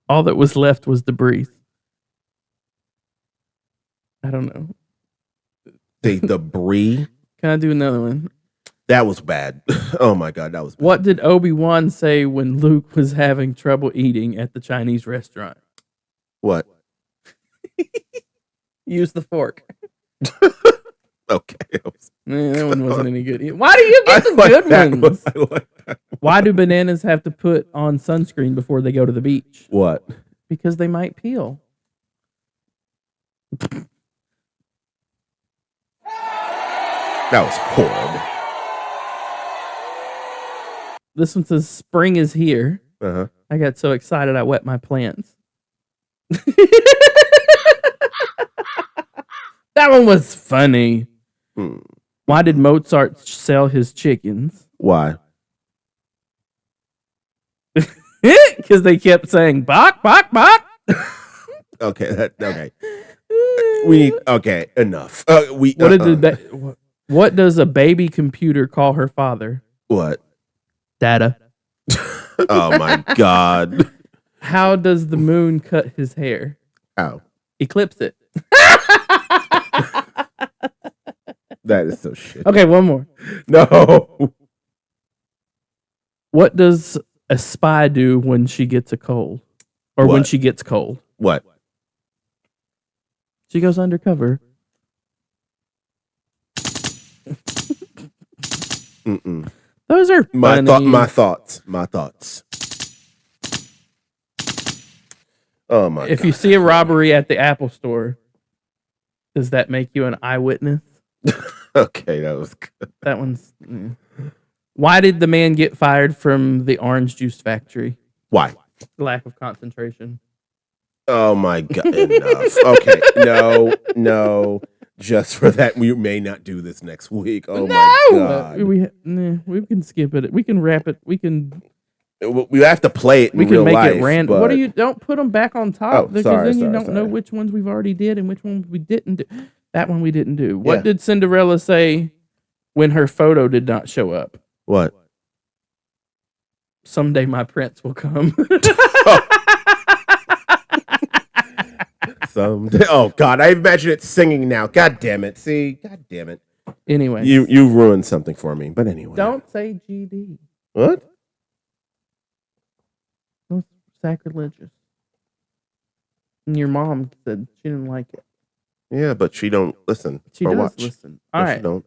Speaker 3: All that was left was debris. I don't know.
Speaker 2: The debris.
Speaker 3: Can I do another one?
Speaker 2: That was bad. Oh my God, that was bad.
Speaker 3: What did Obi-Wan say when Luke was having trouble eating at the Chinese restaurant?
Speaker 2: What?
Speaker 3: Use the fork.
Speaker 2: Okay.
Speaker 3: That one wasn't any good. Why do you get the good ones?
Speaker 2: I like that.
Speaker 3: Why do bananas have to put on sunscreen before they go to the beach?
Speaker 2: What?
Speaker 3: Because they might peel.
Speaker 2: That was horrible.
Speaker 3: This one says spring is here.
Speaker 2: Uh-huh.
Speaker 3: I got so excited I wet my plants. That one was funny. Why did Mozart sell his chickens?
Speaker 2: Why?
Speaker 3: Because they kept saying "bok bok bok."
Speaker 2: Okay. Okay. Enough.
Speaker 3: What does a baby computer call her father?
Speaker 2: What?
Speaker 3: Data.
Speaker 2: Oh my God.
Speaker 3: How does the moon cut his hair?
Speaker 2: How?
Speaker 3: He clips it.
Speaker 2: That is so shit.
Speaker 3: Okay, one more.
Speaker 2: No.
Speaker 3: What does a spy do when she gets a cold? Or when
Speaker 2: What?
Speaker 3: she gets cold?
Speaker 2: What?
Speaker 3: She goes undercover.
Speaker 2: Mm-mm.
Speaker 3: Those are funny.
Speaker 2: My thoughts. Oh my God.
Speaker 3: If you see a robbery at the Apple store, does that make you an eyewitness?
Speaker 2: Okay, that was good.
Speaker 3: That one's. Why did the man get fired from the orange juice factory?
Speaker 2: Why?
Speaker 3: Lack of concentration.
Speaker 2: Oh my God. Enough. Okay. No. Just for that, we may not do this next week. Oh my God.
Speaker 3: We can skip it. We can wrap it. We
Speaker 2: have to play it in
Speaker 3: we can
Speaker 2: real
Speaker 3: make
Speaker 2: life.
Speaker 3: it random.
Speaker 2: But...
Speaker 3: What do you? Don't put them back on top because then you don't know
Speaker 2: sorry.
Speaker 3: which ones we've already did and which ones we didn't do. That one we didn't do. What did Cinderella say when her photo did not show up?
Speaker 2: What?
Speaker 3: Someday my prince will come.
Speaker 2: Someday. Oh God, I imagine it singing now. God damn it. See? God damn it.
Speaker 3: Anyway.
Speaker 2: You ruined something for me. But anyway.
Speaker 3: Don't say GD.
Speaker 2: What?
Speaker 3: That's sacrilegious. And your mom said she didn't like it.
Speaker 2: Yeah, but she don't listen.
Speaker 3: She
Speaker 2: or
Speaker 3: does
Speaker 2: watch.
Speaker 3: listen.
Speaker 2: No,
Speaker 3: All right.
Speaker 2: She don't.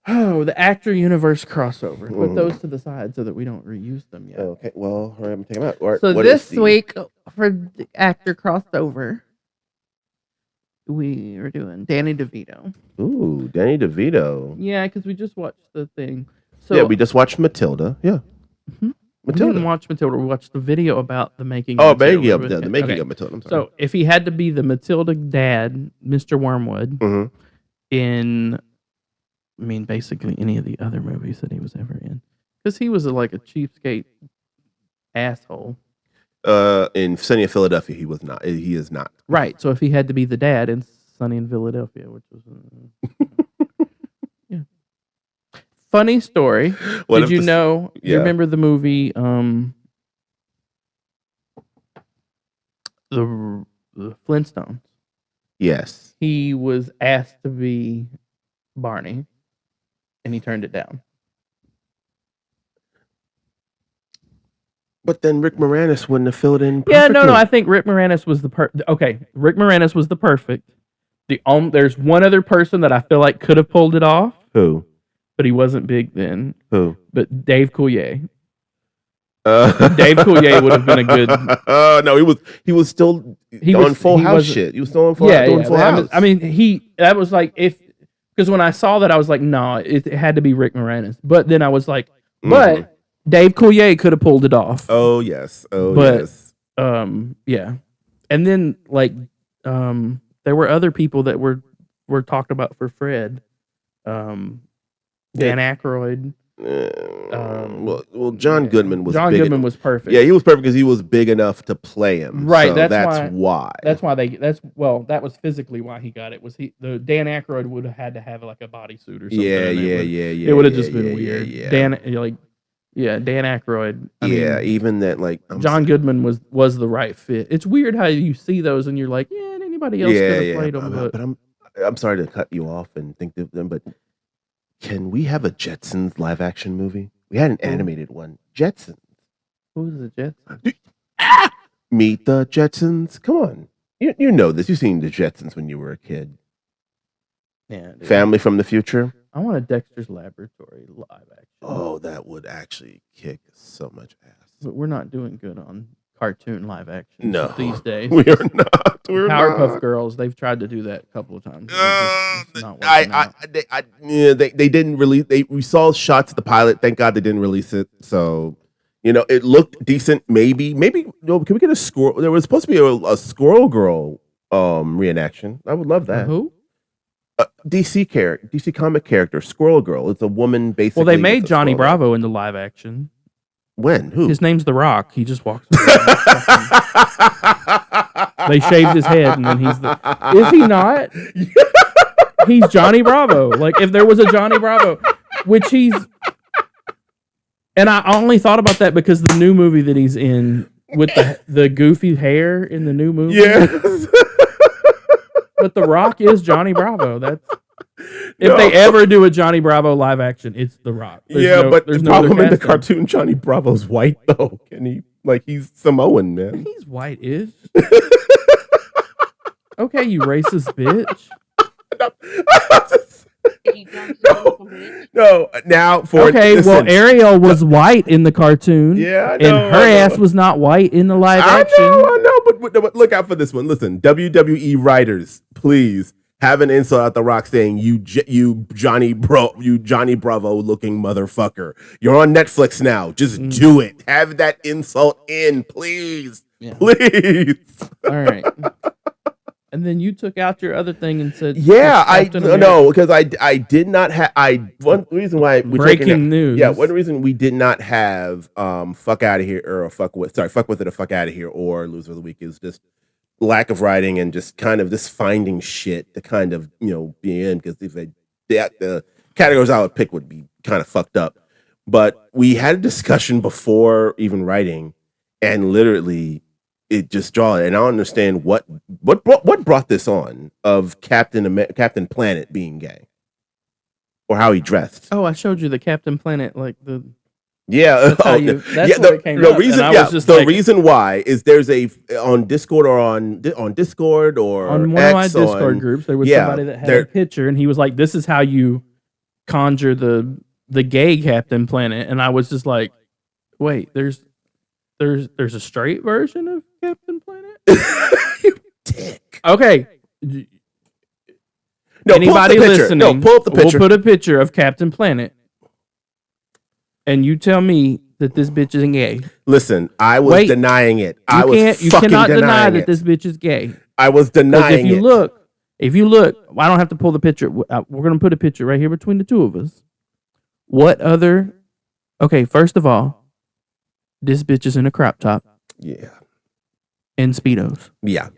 Speaker 3: Oh, the actor universe crossover. Put those to the side so that we don't reuse them yet.
Speaker 2: Okay, well, hurry up and take them out. Or,
Speaker 3: So this week for the actor crossover, we are doing Danny DeVito.
Speaker 2: Ooh, Danny DeVito.
Speaker 3: Yeah, because we just watched the thing. So
Speaker 2: yeah, we just watched Matilda. Yeah.
Speaker 3: We didn't watch Matilda. We watched the video about the making
Speaker 2: of
Speaker 3: Matilda.
Speaker 2: the making of Matilda. I'm sorry.
Speaker 3: So if he had to be the Matilda dad, Mr. Wormwood, in, I mean, basically any of the other movies that he was ever in, because he was like a cheapskate asshole.
Speaker 2: In Sunny in Philadelphia, he was not. He is not.
Speaker 3: Right. So if he had to be the dad in Sunny in Philadelphia, which was yeah. Funny story. Did you know? You remember the movie the Flintstones?
Speaker 2: Yes.
Speaker 3: He was asked to be Barney, and he turned it down.
Speaker 2: But then Rick Moranis wouldn't have filled in perfectly.
Speaker 3: Yeah, no. I think Rick Moranis was Rick Moranis was the perfect. There's one other person that I feel like could have pulled it off.
Speaker 2: Who?
Speaker 3: But he wasn't big then.
Speaker 2: Who?
Speaker 3: But Dave Coulier. Dave Coulier would have been a good.
Speaker 2: No, he was still on Full House shit. He was still on Full House.
Speaker 3: I mean, that was like because when I saw that I was like, no, it had to be Rick Moranis. But then I was like, but Dave Coulier could have pulled it off.
Speaker 2: Oh yes.
Speaker 3: Yes. Yeah. And then there were other people that were talked about for Fred. Dan Aykroyd.
Speaker 2: Well, John Goodman was.
Speaker 3: John Goodman was perfect.
Speaker 2: Yeah, he was perfect because he was big enough to play him.
Speaker 3: Right.
Speaker 2: So that's why.
Speaker 3: That's why that was physically why he got it. Was the Dan Aykroyd would have had to have like a bodysuit or something.
Speaker 2: Yeah.
Speaker 3: It would have just been weird.
Speaker 2: Yeah.
Speaker 3: Dan Aykroyd. I mean,
Speaker 2: even that
Speaker 3: John Goodman was the right fit. It's weird how you see those and you're like, yeah, anybody else could have played them.
Speaker 2: But I'm sorry to cut you off and think of them, but can we have a Jetsons live action movie? We had an animated one. Jetsons.
Speaker 3: Who's the Jetsons?
Speaker 2: Meet the Jetsons. Come on. You know this. You've seen the Jetsons when you were a kid.
Speaker 3: Yeah. Dude.
Speaker 2: Family from the Future.
Speaker 3: I want a Dexter's Laboratory live action.
Speaker 2: Oh, that would actually kick so much ass.
Speaker 3: But we're not doing good on cartoon live action
Speaker 2: no,
Speaker 3: these days.
Speaker 2: We are not.
Speaker 3: Powerpuff Girls, they've tried to do that a couple of times. It's not working out.
Speaker 2: They didn't release. We saw shots of the pilot. Thank God they didn't release it. So, it looked decent. Maybe. Can we get a squirrel? There was supposed to be a Squirrel Girl reenaction. I would love that.
Speaker 3: Who?
Speaker 2: DC comic character, Squirrel Girl. It's a woman basically.
Speaker 3: Well, they made Johnny Bravo into live action.
Speaker 2: When? Who?
Speaker 3: His name's The Rock. He just walks around. They shaved his head, and then he's the. Is he not? He's Johnny Bravo. Like, if there was a Johnny Bravo, which he's. And I only thought about that because the new movie that he's in with the goofy hair in the new movie.
Speaker 2: Yeah.
Speaker 3: But The Rock is Johnny Bravo. If they ever do a Johnny Bravo live action, it's The Rock.
Speaker 2: But the problem in the cartoon, Johnny Bravo's white though. Can he he's Samoan, man?
Speaker 3: He's white-ish. Okay, you racist bitch.
Speaker 2: No, now for
Speaker 3: well, Ariel was white in the cartoon.
Speaker 2: Yeah, I know,
Speaker 3: and her ass was not white in the live action.
Speaker 2: I know, but look out for this one. Listen, WWE writers, please have an insult at The Rock saying you Johnny Bravo looking motherfucker. You're on Netflix now. Just do it. Have that insult in, please. Yeah. Please.
Speaker 3: All right. And then you took out your other thing and said,
Speaker 2: because I did not have one reason why
Speaker 3: breaking news.
Speaker 2: Yeah, one reason we did not have fuck out of here or fuck with it or fuck out of here or loser of the week is just lack of writing and just kind of this finding shit to kind of be in, because if the categories I would pick would be kind of fucked up. But we had a discussion before even writing, and literally it just draw it. And I don't understand what brought this on of Captain Planet being gay, or how he dressed.
Speaker 3: Oh, I showed you the Captain Planet, like the.
Speaker 2: Yeah,
Speaker 3: the
Speaker 2: reason why is there's on Discord or on Discord or
Speaker 3: on one of my Discord groups there was somebody that had a picture, and he was like, "This is how you conjure the gay Captain Planet," and I was just like, "Wait, there's a straight version of Captain Planet?"
Speaker 2: You dick.
Speaker 3: Okay.
Speaker 2: No,
Speaker 3: anybody listening?
Speaker 2: No, pull up the picture.
Speaker 3: We'll put a picture of Captain Planet. And you tell me that this bitch isn't gay.
Speaker 2: Listen, I was denying it.
Speaker 3: You cannot deny that this bitch is gay.
Speaker 2: I was denying it.
Speaker 3: If you look, I don't have to pull the picture. We're going to put a picture right here between the two of us. What other? Okay, first of all, this bitch is in a crop top.
Speaker 2: Yeah.
Speaker 3: And Speedos.
Speaker 2: Yeah.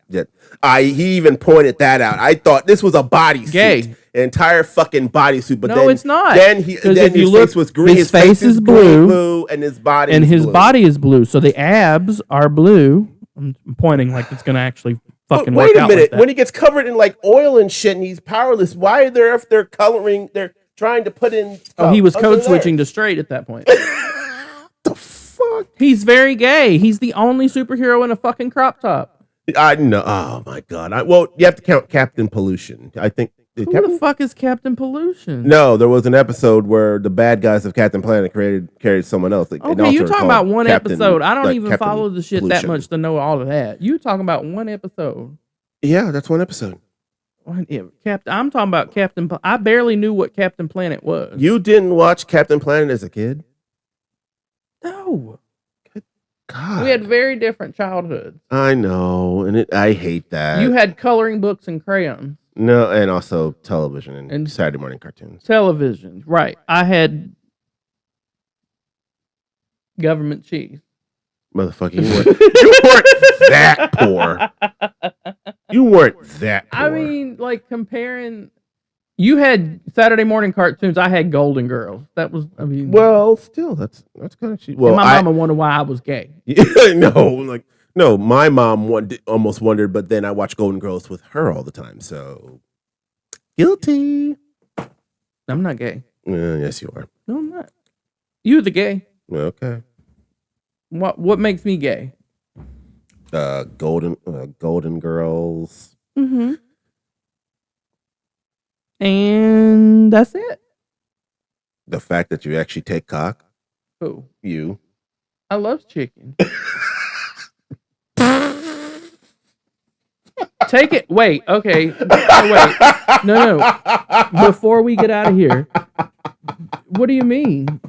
Speaker 2: He even pointed that out. I thought this was a bodysuit.
Speaker 3: Gay.
Speaker 2: An entire fucking bodysuit, but
Speaker 3: no, it's not.
Speaker 2: Then his face was green.
Speaker 3: His face is blue,
Speaker 2: and his body
Speaker 3: body is blue. So the abs are blue. I'm pointing like it's gonna actually fucking work out.
Speaker 2: Wait a minute.
Speaker 3: Like
Speaker 2: when he gets covered in like oil and shit, and he's powerless, why are they're coloring? They're trying to put in.
Speaker 3: He was code switching to straight at that point.
Speaker 2: The fuck?
Speaker 3: He's very gay. He's the only superhero in a fucking crop top.
Speaker 2: I know. Oh my god. You have to count Captain Pollution. I think.
Speaker 3: Who the fuck is Captain Pollution?
Speaker 2: No, there was an episode where the bad guys of Captain Planet carried someone else.
Speaker 3: Okay, you're talking about one episode. I don't even follow the shit that much to know all of that. You talking about one episode?
Speaker 2: Yeah, that's one episode.
Speaker 3: I'm talking about Captain. I barely knew what Captain Planet was.
Speaker 2: You didn't watch Captain Planet as a kid?
Speaker 3: No.
Speaker 2: Good God.
Speaker 3: We had very different childhoods.
Speaker 2: I know, and I hate that.
Speaker 3: You had coloring books and crayons.
Speaker 2: No, and also television and Saturday morning cartoons.
Speaker 3: Television, right. I had government cheese.
Speaker 2: Motherfucker, you weren't that poor. You weren't that poor.
Speaker 3: I mean, like, comparing... You had Saturday morning cartoons. I had Golden Girls. That was, I mean...
Speaker 2: Well, still, that's kind of cheap. Well,
Speaker 3: my mama wondered why I was gay.
Speaker 2: No, my mom almost wondered, but then I watched Golden Girls with her all the time, so guilty.
Speaker 3: I'm not gay.
Speaker 2: Yes, you are.
Speaker 3: No, I'm not. You're the gay.
Speaker 2: Okay.
Speaker 3: What makes me gay?
Speaker 2: Golden Girls.
Speaker 3: Mm-hmm. And that's it.
Speaker 2: The fact that you actually take cock.
Speaker 3: Who?
Speaker 2: You.
Speaker 3: I love chicken. Take it. Wait. Okay. Wait. No. Before we get out of here, what do you mean?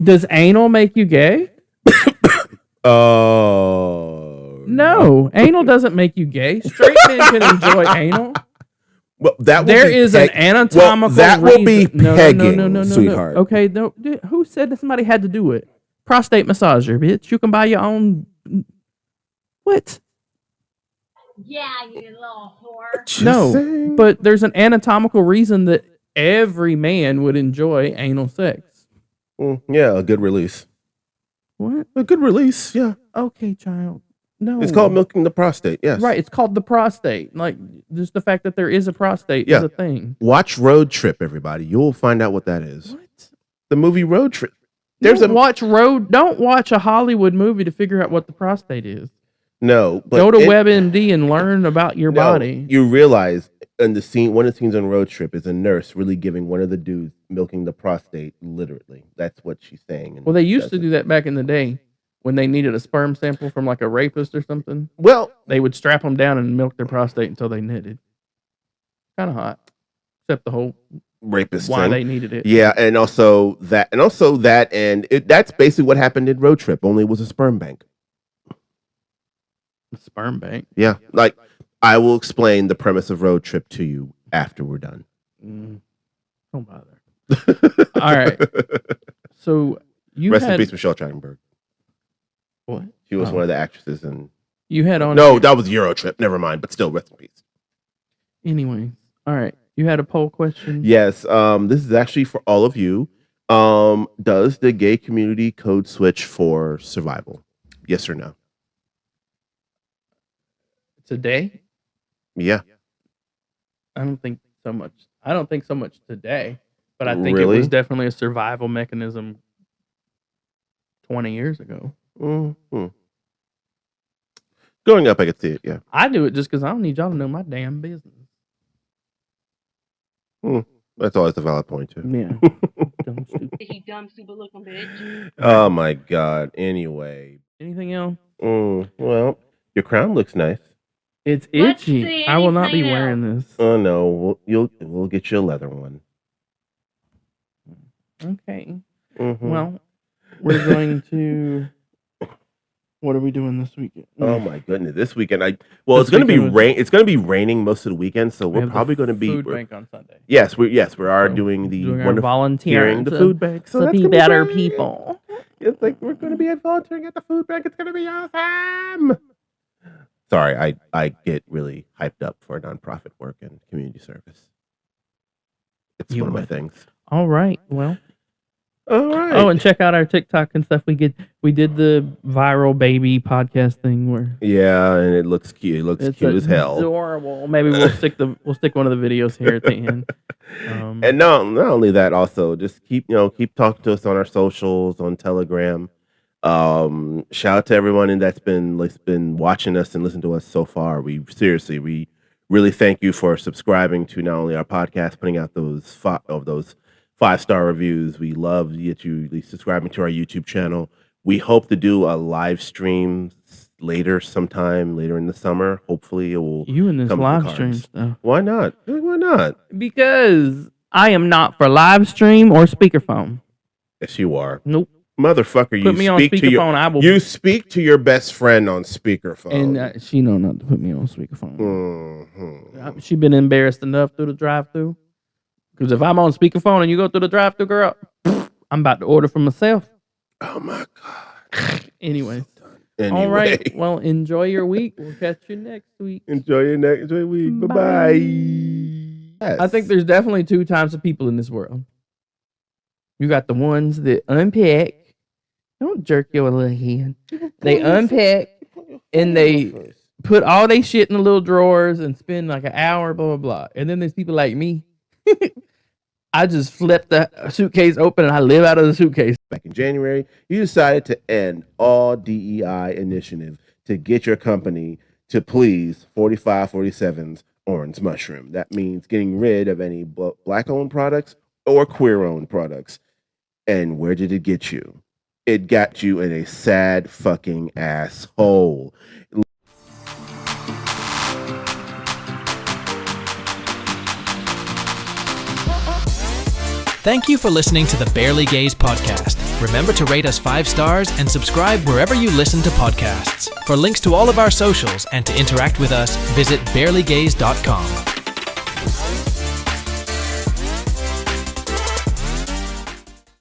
Speaker 3: Does anal make you gay?
Speaker 2: Oh.
Speaker 3: No, anal doesn't make you gay. Straight men can enjoy anal.
Speaker 2: Well, that
Speaker 3: there is an anatomical
Speaker 2: that
Speaker 3: reason.
Speaker 2: will be pegging,
Speaker 3: no,
Speaker 2: sweetheart.
Speaker 3: Okay, who said that somebody had to do it? Prostate massager, bitch. You can buy your own. What?
Speaker 5: Yeah, you little whore.
Speaker 2: Just saying.
Speaker 3: But there's an anatomical reason that every man would enjoy anal sex.
Speaker 2: Yeah, a good release.
Speaker 3: What?
Speaker 2: A good release, yeah.
Speaker 3: Okay, child. No.
Speaker 2: It's called milking the prostate, yes.
Speaker 3: Right, it's called the prostate. Like, just the fact that there is a prostate is a thing.
Speaker 2: Watch Road Trip, everybody. You'll find out what that is.
Speaker 3: What?
Speaker 2: The movie Road Trip.
Speaker 3: Don't watch a Hollywood movie to figure out what the prostate is.
Speaker 2: No. But
Speaker 3: go to WebMD and learn about your body.
Speaker 2: You realize in the scene, one of the scenes on Road Trip is a nurse really giving one of the dudes milking the prostate, literally. That's what she's saying.
Speaker 3: Well, they used to do that back in the day. When they needed a sperm sample from like a rapist or something, they would strap them down and milk their prostate until they knitted. Kind of hot, except the whole
Speaker 2: rapist
Speaker 3: why
Speaker 2: thing.
Speaker 3: they needed it.
Speaker 2: Yeah, and that's basically what happened in Road Trip. Only it was a sperm bank.
Speaker 3: A sperm bank.
Speaker 2: Yeah, like I will explain the premise of Road Trip to you after we're done.
Speaker 3: Don't bother. All right. So you
Speaker 2: rest in peace, Michelle Trachtenberg.
Speaker 3: What?
Speaker 2: She was one of the actresses in.
Speaker 3: You had on.
Speaker 2: No, that was Euro Trip. Never mind, but still, rest in peace.
Speaker 3: Anyway, all right. You had a poll question.
Speaker 2: Yes. This is actually for all of you. Does the gay community code switch for survival? Yes or no?
Speaker 3: Today?
Speaker 2: Yeah.
Speaker 3: I don't think so much. I don't think so much today, but I think it was definitely a survival mechanism 20 years ago.
Speaker 2: Mm-hmm. Going up, I could see it. Yeah,
Speaker 3: I do it just because I don't need y'all to know my damn business.
Speaker 2: That's always a valid point too.
Speaker 3: Yeah. Dumb,
Speaker 5: stupid looking bitch.
Speaker 2: Oh my god. Anyway.
Speaker 3: Anything else?
Speaker 2: Well, your crown looks nice.
Speaker 3: It's itchy. I will not be wearing this.
Speaker 2: Oh no, we'll get you a leather one.
Speaker 3: Okay.
Speaker 2: Mm-hmm.
Speaker 3: Well, we're going to. What are we doing this weekend?
Speaker 2: Oh my goodness, this weekend it's going to be rain. It's going to be raining most of the weekend, so we're probably going to be
Speaker 3: food bank on Sunday.
Speaker 2: Yes, we are doing
Speaker 3: volunteering
Speaker 2: the food bank. So
Speaker 3: to be better people.
Speaker 2: It's like we're going to be volunteering at the food bank. It's going to be awesome. Sorry, I get really hyped up for nonprofit work and community service. It's one of my things.
Speaker 3: All right, well.
Speaker 2: All right.
Speaker 3: Oh, and check out our TikTok and stuff. We did the viral baby podcast thing where
Speaker 2: and it looks cute. It looks cute as hell.
Speaker 3: Adorable. Maybe we'll stick one of the videos here at the end.
Speaker 2: And not only that, also just keep talking to us on our socials, on Telegram. Shout out to everyone that's been watching us and listening to us so far. We really thank you for subscribing to not only our podcast, putting out those 5-star reviews. We love you subscribing to our YouTube channel. We hope to do a live stream sometime later in the summer. Hopefully it will.
Speaker 3: You in this live stream stuff.
Speaker 2: Why not? Why not?
Speaker 3: Because I am not for live stream or speakerphone.
Speaker 2: Yes, you are.
Speaker 3: Nope.
Speaker 2: Motherfucker,
Speaker 3: put me on speakerphone.
Speaker 2: You speak to your best friend on speakerphone.
Speaker 3: And she know not to put me on speakerphone.
Speaker 2: Mm-hmm.
Speaker 3: She been embarrassed enough through the drive-thru. Because if I'm on speakerphone and you go through the drive-thru, girl, I'm about to order for myself.
Speaker 2: Oh my god.
Speaker 3: Anyway.
Speaker 2: Anyway.
Speaker 3: All right. Well, enjoy your week. We'll catch you next week.
Speaker 2: Enjoy your next week. Bye-bye. Yes.
Speaker 3: I think there's definitely 2 types of people in this world. You got the ones that unpack. Don't jerk your little hand. They unpack and they put all their shit in the little drawers and spend like an hour, blah, blah, blah. And then there's people like me. I just flip the suitcase open and I live out of the suitcase.
Speaker 2: Back in January, you decided to end all DEI initiative to get your company to please 4547's Orange Mushroom. That means getting rid of any black-owned products or queer-owned products. And where did it get you? It got you in a sad fucking asshole.
Speaker 7: Thank you for listening to the Barely Gays podcast. Remember to rate us 5 stars and subscribe wherever you listen to podcasts. For links to all of our socials and to interact with us, visit barelygays.com.